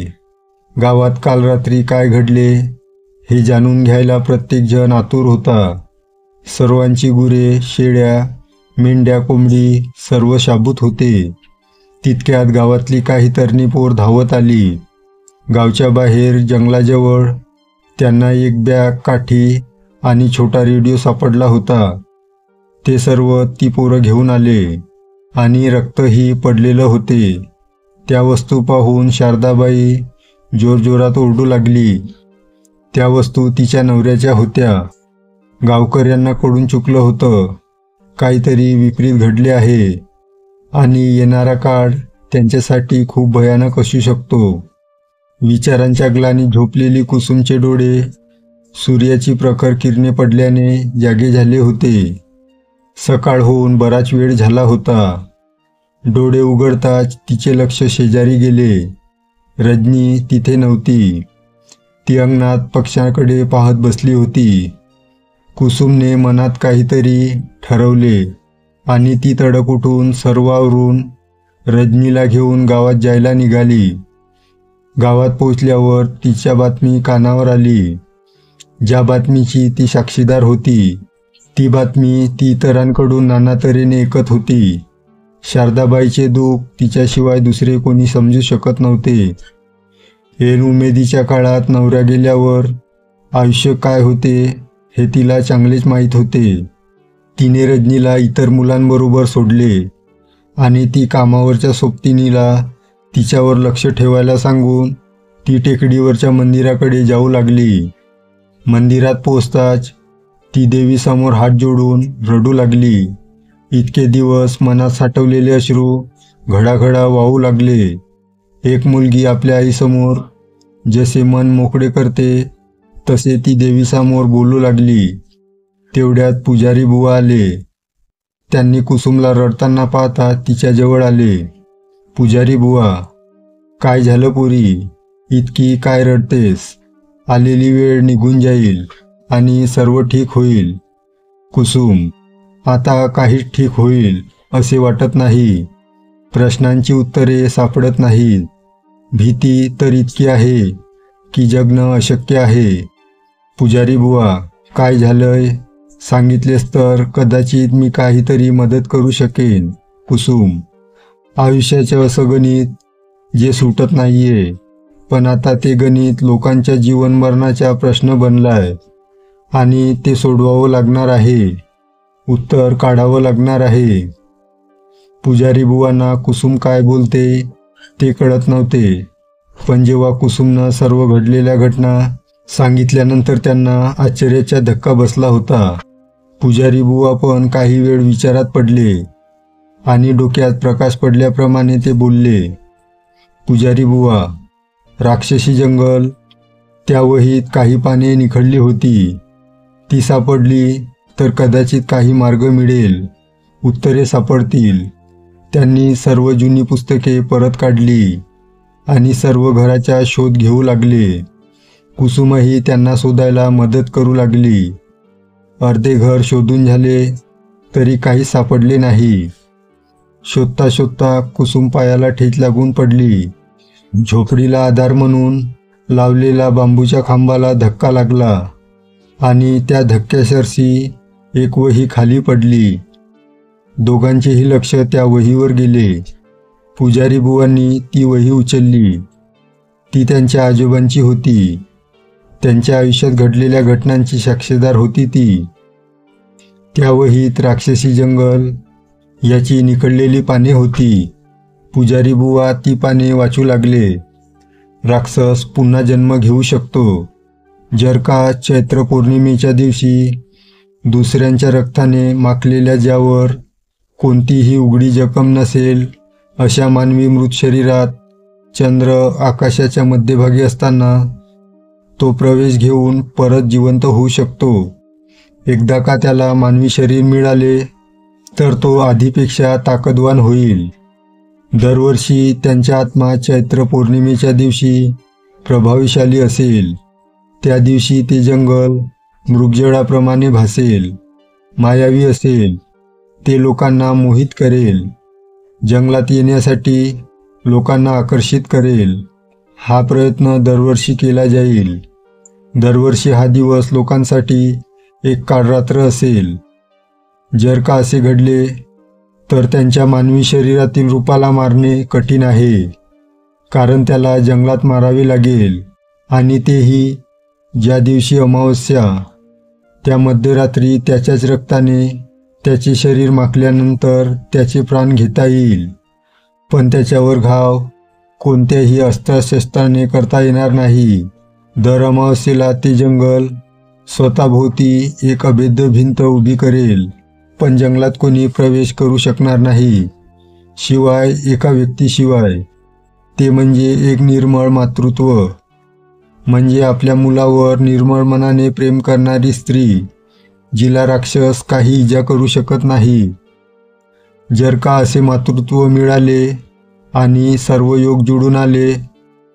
गावात काल रात्री काय घडले हे जाणून घ्यायला प्रत्येकजण आतुर होता. सर्वांची गुरे, शेळ्या, मेंढ्या, कोंबडी सर्व शाबूत होते. तितक्यात गावातली काही तरणी पोर धावत आली. गावच्या बाहेर जंगलाजवळ त्यांना एक बॅग, काठी आणि छोटा रेडिओ सापडला होता. ते सर्व ती पोरं घेऊन आले आणि रक्तही पडलेलं होते. त्या वस्तू पाहून शारदाबाई जोरजोरात ओरडू लागली. त्या वस्तू तिच्या नवऱ्याच्या होत्या. गावकऱ्यांना कळून चुकलं होतं. काहीतरी विपरीत घडले आहे आणि येणारा काळ त्यांच्यासाठी खूप भयानक असू शकतो. विचारांच्या ग्लानीत झोपलेली कुसुमचे डोळे सूर्याची प्रखर किरणे पडल्याने जागे झाले होते. सकाळ होऊन बराच वेळ झाला होता. डोळे उघडताच तिचे लक्ष शेजारी गेले. रजनी तिथे नव्हती. ती अंगणात पक्ष्याकडे पाहत बसली होती. कुसुमने मनात काहीतरी ठरवले आणि ती तडक उठून सर्व आवरून रजनीला घेऊन गावात जायला निघाली. गावात पोचल्यावर तिच्या बातमी कानावर आली. ज्या बातमीची ती साक्षीदार होती, ती बातमी ती इतरांकडून नाना तऱ्हेने ऐकत होती. शारदाबाईचे दुःख तिच्याशिवाय दुसरे कोणी समजू शकत नव्हते. ऐन उमेदीच्या काळात नवरा गेल्यावर आयुष्य काय होते हे तिला चांगलेच माहीत होते. तिने रजनीला इतर मुलांबरोबर सोडले आणि ती कामावरच्या सोबतिनीला तिच्यावर लक्ष ठेवायला सांगून ती टेकडीवरच्या मंदिराकडे जाऊ लागली. मंदिरात पोचताच ती देवीसमोर हात जोडून रडू लागली. इतके दिवस मनात साठवलेले अश्रू घडाघडा वाहू लागले. एक मुलगी आपल्या आईसमोर जसे मन मोकळे करते तसे ती देवीसमोर बोलू लागली. तेवढ्यात पुजारी बुवा आले. त्यांनी कुसुमला रडताना पाहता तिच्याजवळ आले. पुजारी बुवा, काय झालं पोरी, इतकी काय रडतेस? आलेली वेळ निघून जाईल आणि सर्व ठीक होईल. कुसुम, आता काहीच ठीक होईल असे वाटत नाही. प्रश्नांची उत्तरे सापडत नाहीत. भीती तर इतकी आहे की जगणं अशक्य आहे. पुजारी बुवा, काय झालंय सांगितलेस तर कदाचित मी काहीतरी मदत करू शकेन. कुसुम, आयुष्याचं असं गणित जे सुटत नाहीये, पण आता ते गणित लोकांच्या जीवन मरणाचा प्रश्न बनलाय आणि ते सोडवावं लागणार आहे. उत्तर काढावं लागणार आहे. पुजारी बुवांना कुसुम काय बोलते ते कळत नव्हते, पण जेव्हा कुसुमनं सर्व घडलेल्या घटना सांगितल्यानंतर त्यांना आश्चर्याचा धक्का बसला होता. पुजारी बुवा पण काही वेळ विचारात पडले आणि डोक्यात प्रकाश पडल्याप्रमाणे ते बोलले. पुजारी बुवा, राक्षसी जंगल, त्या वहीत काही पाने निखळली होती. ती सापडली तर कदाचित काही मार्ग मिळेल, उत्तरे सापडतील. त्यांनी सर्व जुनी पुस्तके परत काढली आणि सर्व घराचा शोध घेऊ लागले. कुसुमही त्यांना शोधायला मदत करू लागली. अर्धे घर शोधून झाले तरी काही सापडले नाही. शोधता शोधता कुसुम पायाला ठेच लागून पडली. झोपडीला आधार म्हणून लावलेला बांबूच्या खांबाला धक्का लागला आणि त्या धक्क्यासरशी एक वही खाली पडली. दोघांचेही लक्ष त्या वहीवर गेले. पुजारी बुवांनी ती वही उचलली. ती त्यांच्या आजोबांची होती. त्यांच्या आयुष्यात घडलेल्या घटनांची साक्षीदार होती ती. त्या वहीत राक्षसी जंगल याची निखळलेली पाने होती. पुजारी बुवा ती पाने वाचू लागले. राक्षस पुन्हा जन्म घेऊ शकतो जर का चैत्र पौर्णिमेच्या दिवशी दुसऱ्यांच्या रक्ताने माखलेल्या ज्यावर कोणतीही उघडी जखम नसेल अशा मानवी मृत शरीरात चंद्र आकाशाच्या मध्यभागी असताना तो प्रवेश घेऊन परत जिवंत होऊ शकतो. एकदा का त्याला मानवी शरीर मिळाले तर तो आधीपेक्षा ताकदवान होईल. दरवर्षी त्यांचा आत्मा चैत्र पौर्णिमेच्या दिवशी प्रभावशाली असेल. त्या दिवशी ते जंगल मृगजळाप्रमाणे भासेल, मायावी असेल. ते लोकांना मोहित करेल, जंगलात येण्यासाठी लोकांना आकर्षित करेल. हा प्रयत्न दरवर्षी केला जाईल. दरवर्षी हा दिवस लोकांसाठी एक काळरात्र असेल. जर का असे घडले तर त्यांच्या मानवी शरीरातील रूपाला मारणे कठीण आहे, कारण त्याला जंगलात मारावे लागेल आणि तेही ज्या दिवशी अमावस्या. त्या मध्यरात्री त्याच्याच रक्ताने त्याचे शरीर माखल्यानंतर त्याचे प्राण घेता येईल, पण त्याच्यावर घाव कोणत्याही अस्त्रशस्त्राने करता येणार नाही. दर अमावस्येला ते जंगल स्वतःभोवती एक अभेद्य भिंत उभी करेल, पण जंगलात कोणी प्रवेश करू शकणार नाही, शिवाय एका व्यक्तीशिवाय. ते म्हणजे एक निर्मळ मातृत्व, म्हणजे आपल्या मुलावर निर्मळ मनाने प्रेम करणारी स्त्री, जिला राक्षस काही इजा करू शकत नाही. जर का असे मातृत्व मिळाले आणि सर्व योग जुळून आले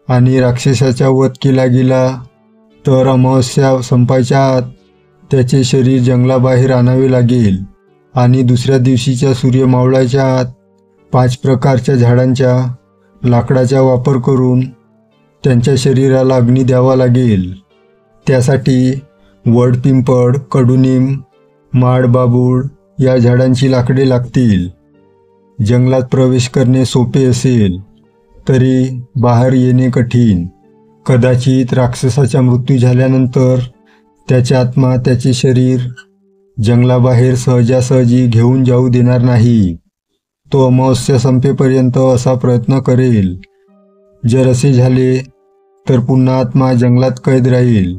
आणि राक्षसाचा वध केला गेला तर अमावस्या संपायच्या आत त्याचे शरीर जंगलाबाहेर आणावे लागेल आणि दुसऱ्या दिवशीच्या सूर्य मावळायच्या आत 5 प्रकारच्या झाडांच्या लाकडाचा वापर करून त्यांच्या शरीराला अग्नी द्यावा लागेल. त्यासाठी वड, पिंपळ, कडुनिंब, माड, बाबूळ या झाडांची लाकडे लागतील. जंगलात प्रवेश करणे सोपे असेल तरी बाहेर येणे कठीण. कदाचित राक्षसाचा मृत्यू झाल्यानंतर त्याचा आत्मा त्याचे शरीर जंगलाबाहेर सहजासहजी घेऊन जाऊ देणार नाही. तो अमावस्या संपेपर्यंत असा प्रयत्न करेल. जर असे झाले तर पुन्हा आत्मा जंगलात कैद राहील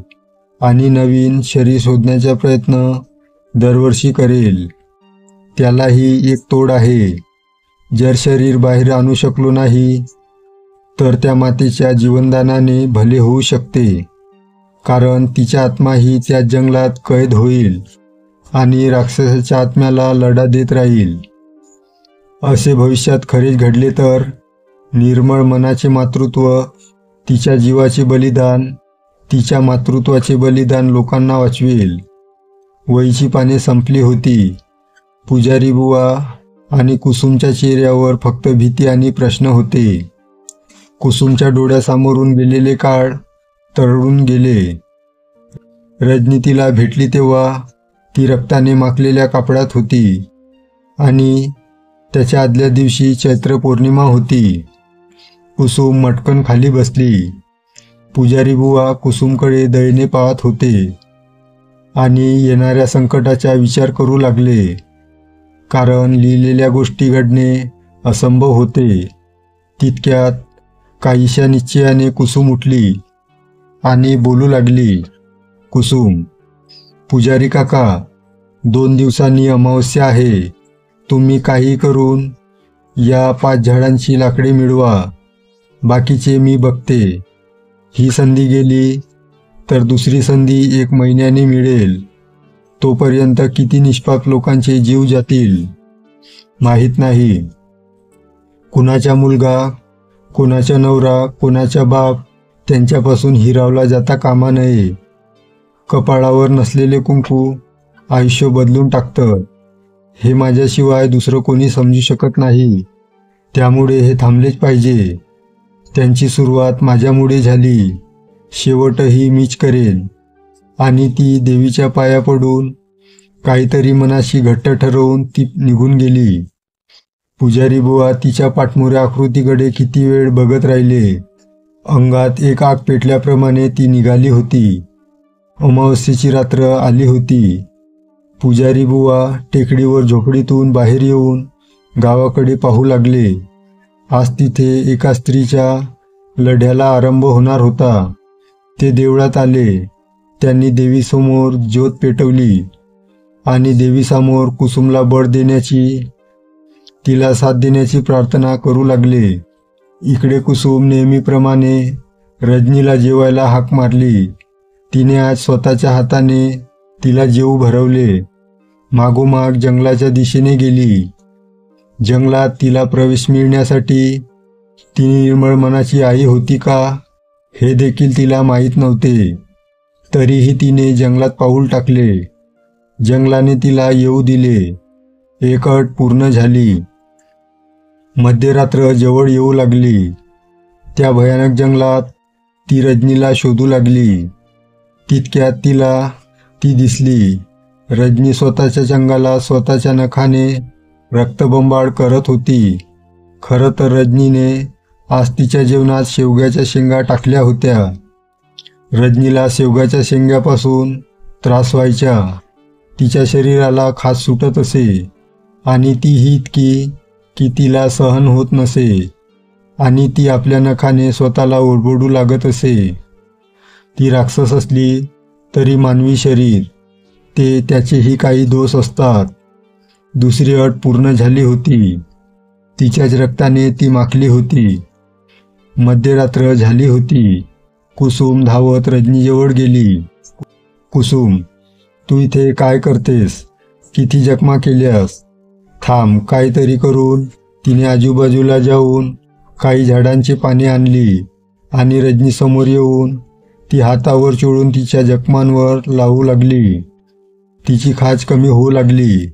आणि नवीन शरीर शोधण्याचा प्रयत्न दरवर्षी करेल. त्यालाही एक तोड आहे. जर शरीर बाहेर आणू शकलो नाही तर त्या मातेच्या जीवनदानाने भले होऊ शकते, कारण तिचा आत्माही त्या जंगलात कैद होईल आणि राक्षसाच्या आत्म्याला लढा देत राहील. असे भविष्यात खरेच घडले तर निर्मळ मनाचे मातृत्व, तिच्या जीवाचे बलिदान, तिच्या मातृत्वाचे बलिदान लोकांना वाचवेल. वहीची पाने संपली होती. पुजारी बुवा आणि कुसुमच्या चेहऱ्यावर फक्त भीती आणि प्रश्न होते. कुसुमच्या डोळ्यासमोरून गेलेले काळ तरळून गेले. रजनी तिला भेटली तेव्हा ती रक्ताने माखलेल्या कापडात होती आणि त्याच्या आदल्या दिवशी चैत्र पौर्णिमा होती. कुसुम मटकन खाली बसली. पुजारी बुवा कुसुमकडे दयेने पाहत होते आणि येणाऱ्या संकटाचा विचार करू लागले. कारण लिहिलेल्या गोष्टी घडणे असंभव होते. तितक्यात काहीशा निश्चयाने कुसुम उठली आणि बोलू लागली. कुसुम, पुजारी काका, 2 दिवसांनी अमावस्या आहे. तुम्ही काही करून या 5 झाडांची लाकडे मिळवा. बाकीचे मी बघते. ही संधी गेली तर दुसरी संधी 1 महिन्याने मिळेल. तोपर्यंत किती निष्पाप लोकांचे जीव जातील माहीत नाही. कुणाचा मुलगा, कोणाचा नवरा, कोणाचा बाप त्यांच्यापासून हिरावला जाता कामा नये. कपाळावर नसलेले कुंकू आयुष्य बदलून टाकतं. हे माझ्याशिवाय दुसरं कोणी समजू शकत नाही. त्यामुळे हे थांबलेच पाहिजे. त्यांची सुरुवात माझ्यामुळे झाली. शेवटही मीच करेन. आणि ती देवीच्या पाया पडून काहीतरी मनाशी घट्ट ठरवून ती निघून गेली. पुजारी बुवा तिच्या पाठमोऱ्या आकृतीकडे किती वेळ बघत राहिले. अंगात एक आग पेटल्याप्रमाणे ती निघाली होती. अमावस्येची रात्र आली होती. पुजारी बुवा टेकडीवर झोपडीतून बाहेर येऊन गावाकडे पाहू लागले. आज तिथे एका स्त्रीच्या लढ्याला आरंभ होणार होता. ते देवळात आले. त्यांनी देवीसमोर ज्योत पेटवली आणि देवीसमोर कुसुमला बळ देण्याची, तिला साथ देण्याची प्रार्थना करू लागले. इकडे कुसुम नेहमीप्रमाणे रजनीला जेवायला हाक मारली. तिने आज स्वतःच्या हाताने तिला जेवू भरवले. मागोमाग जंगलाच्या दिशेने गेली. जंगलात तिला प्रवेश मिळण्यासाठी ती निर्मळ मनाची आई होती का हे देखील तिला माहीत नव्हते. तरीही तिने जंगलात पाऊल टाकले. जंगलाने तिला येऊ दिले. एक अट पूर्ण झाली. मध्यरात्र जवळ येऊ लागली. त्या भयानक जंगलात ती रजनीला शोधू लागली. तितक्यात तिला ती दिसली. रजनी स्वतःच्या चंगाला स्वतःच्या नखाने रक्तबंबाळ करत होती. खरं तर रजनीने आज तिच्या जेवणात शेवग्याच्या शेंगा टाकल्या होत्या. रजनीला शेवग्याच्या शेंग्यापासून त्रास व्हायचा. तिच्या शरीराला खाज सुटत असे आणि तीही इतकी की तिला सहन होत नसे आणि ती आपल्या नखाने स्वतःला ओरबडू लागत असे. ती राक्षस असली तरी मानवी शरीर, ते त्याचेही काही दोष असतात. दुसरी अट पूर्ण झाली होती. तिच्याच रक्ताने ती माखली होती. मध्यरात्र झाली होती. कुसुम धावत रजनीजवळ गेली. कुसुम, तू इथे काय करतेस? किती जखमा केल्यास? थांब, काहीतरी करून तिने आजूबाजूला जाऊन काही झाडांची पाने आणली आणि रजनीसमोर येऊन ती हातावर चोळून तिच्या जखमांवर लावू लागली. तिची खाज कमी होऊ लागली.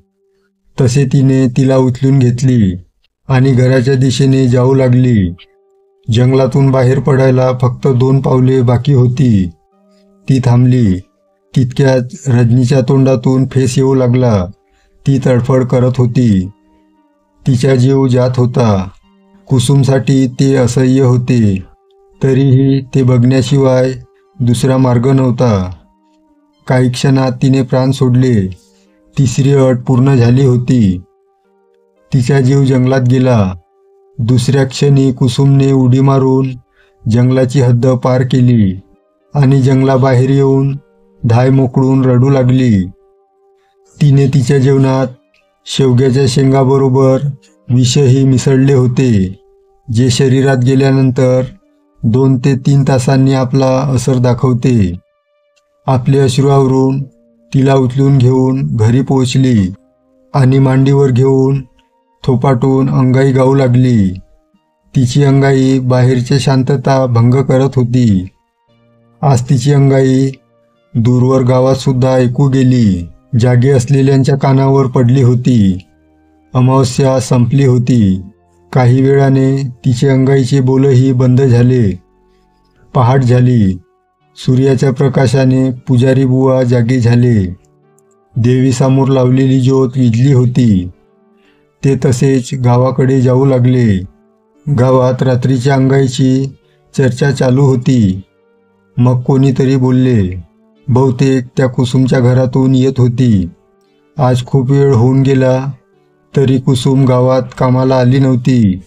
तसे तिने तिला उचलून घेतली आणि घराच्या दिशेने जाऊ लागली. जंगलातून बाहेर पडायला फक्त 2 पावले बाकी होती. ती थांबली. तितक्यात रजनीच्या तोंडातून फेस येऊ लागला. ती तडफड करत होती. तिचा जीव जात होता. कुसुमसाठी ते असह्य होते. तरीही ते बघण्याशिवाय दुसरा मार्ग नव्हता. काही क्षणात तिने प्राण सोडले. तिसरी अट पूर्ण झाली होती. तिचा जीव जंगलात गेला. दुसऱ्या क्षणी कुसुमने उडी मारून जंगलाची हद्द पार केली आणि जंगलाबाहेर येऊन धाय मोकळून रडू लागली. तिने तिच्या जेवणात शेवग्याच्या शेंगाबरोबर विषही मिसळले होते, जे शरीरात गेल्यानंतर 2 ते 3 तासांनी आपला असर दाखवते. आपले अश्रू आवरून तिला उचलून घेऊन घरी पोहोचली आणि मांडीवर घेऊन थोपाटून अंगाई गाऊ लागली. तिची अंगाई बाहेरची शांतता भंग करत होती. आज तिची अंगाई दूरवर गावात सुद्धा ऐकू गेली. जागे असलेल्यांच्या कानावर पडली होती. अमावस्या संपली होती. काही वेळाने तिचे अंगाईचे बोलही बंद झाले. पहाट झाली. सूर्याच्या प्रकाशाने पुजारी बुवा जागे झाले. देवीसमोर लावलेली ज्योत विझली होती. ते तसेच गावाकडे जाऊ लागले. गावात रात्रीच्या अंगाईची चर्चा चालू होती. मग कोणीतरी बोलले, बहुतेक त्या कुसुमच्या घरातून येत होती. आज खूप वेळ होऊन गेला तरी कुसुम गावात कामाला आली नव्हती.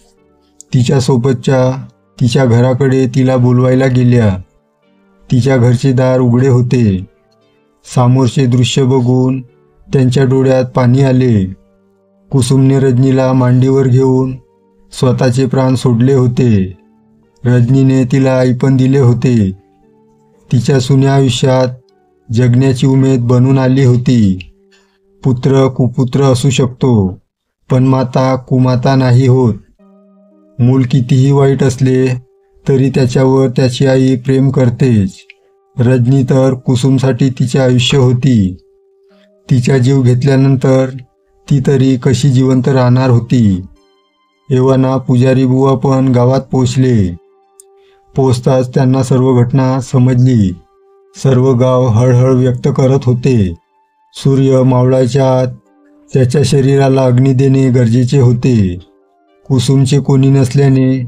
तिच्यासोबतच्या तिच्या घराकडे तिला बोलवायला गेल्या. तिच्या घरचे दार उघडे होते. समोरचे दृश्य बघून त्यांच्या डोळ्यात पाणी आले. कुसुमने रजनीला मांडीवर घेऊन स्वतःचे प्राण सोडले होते. रजनीने तिला ऐपण दिले होते. तिच्या सुन्या आयुष्यात जगण्याची उमेद बनून आली होती. पुत्र कुपुत्र असू शकतो, पण माता कुमाता नाही होत. मूल कितीही वाईट असले तरी त्याच्यावर त्याची आई प्रेम करतेच. रजनी तर कुसुमसाठी तिचे आयुष्य होती. तिचा जीव घेतल्यानंतर ती तरी कशी जिवंत राहणार होती. एव्हाना पुजारी बुवा पण गावात पोचले. पोचताच त्यांना सर्व घटना समजली. सर्व गाव हळहळ व्यक्त करत होते. सूर्य मावळायच्या आत त्याच्या शरीराला अग्नी देणे गरजेचे होते. कुसुमचे कोणी नसल्याने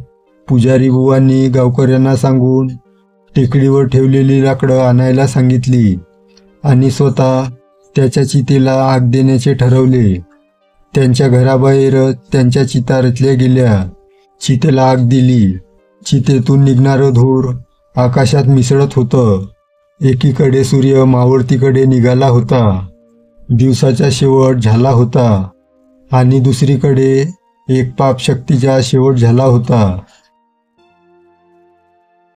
पुजारी बुवांनी गावकऱ्यांना सांगून टेकडीवर ठेवलेली लाकडं आणायला सांगितली आणि स्वतः त्याच्या चितेला आग देण्याचे ठरवले. त्यांच्या घराबाहेरच त्यांच्या चिता रचल्या गेल्या. चितेला आग दिली. चितेतून निघणारं धूर आकाशात मिसळत होतं. एकीकडे सूर्य मावळतीकडे निघाला होता. दिवसाचा शेवट झाला होता आणि दुसरीकडे एक पाप शक्तीचा शेवट झाला होता.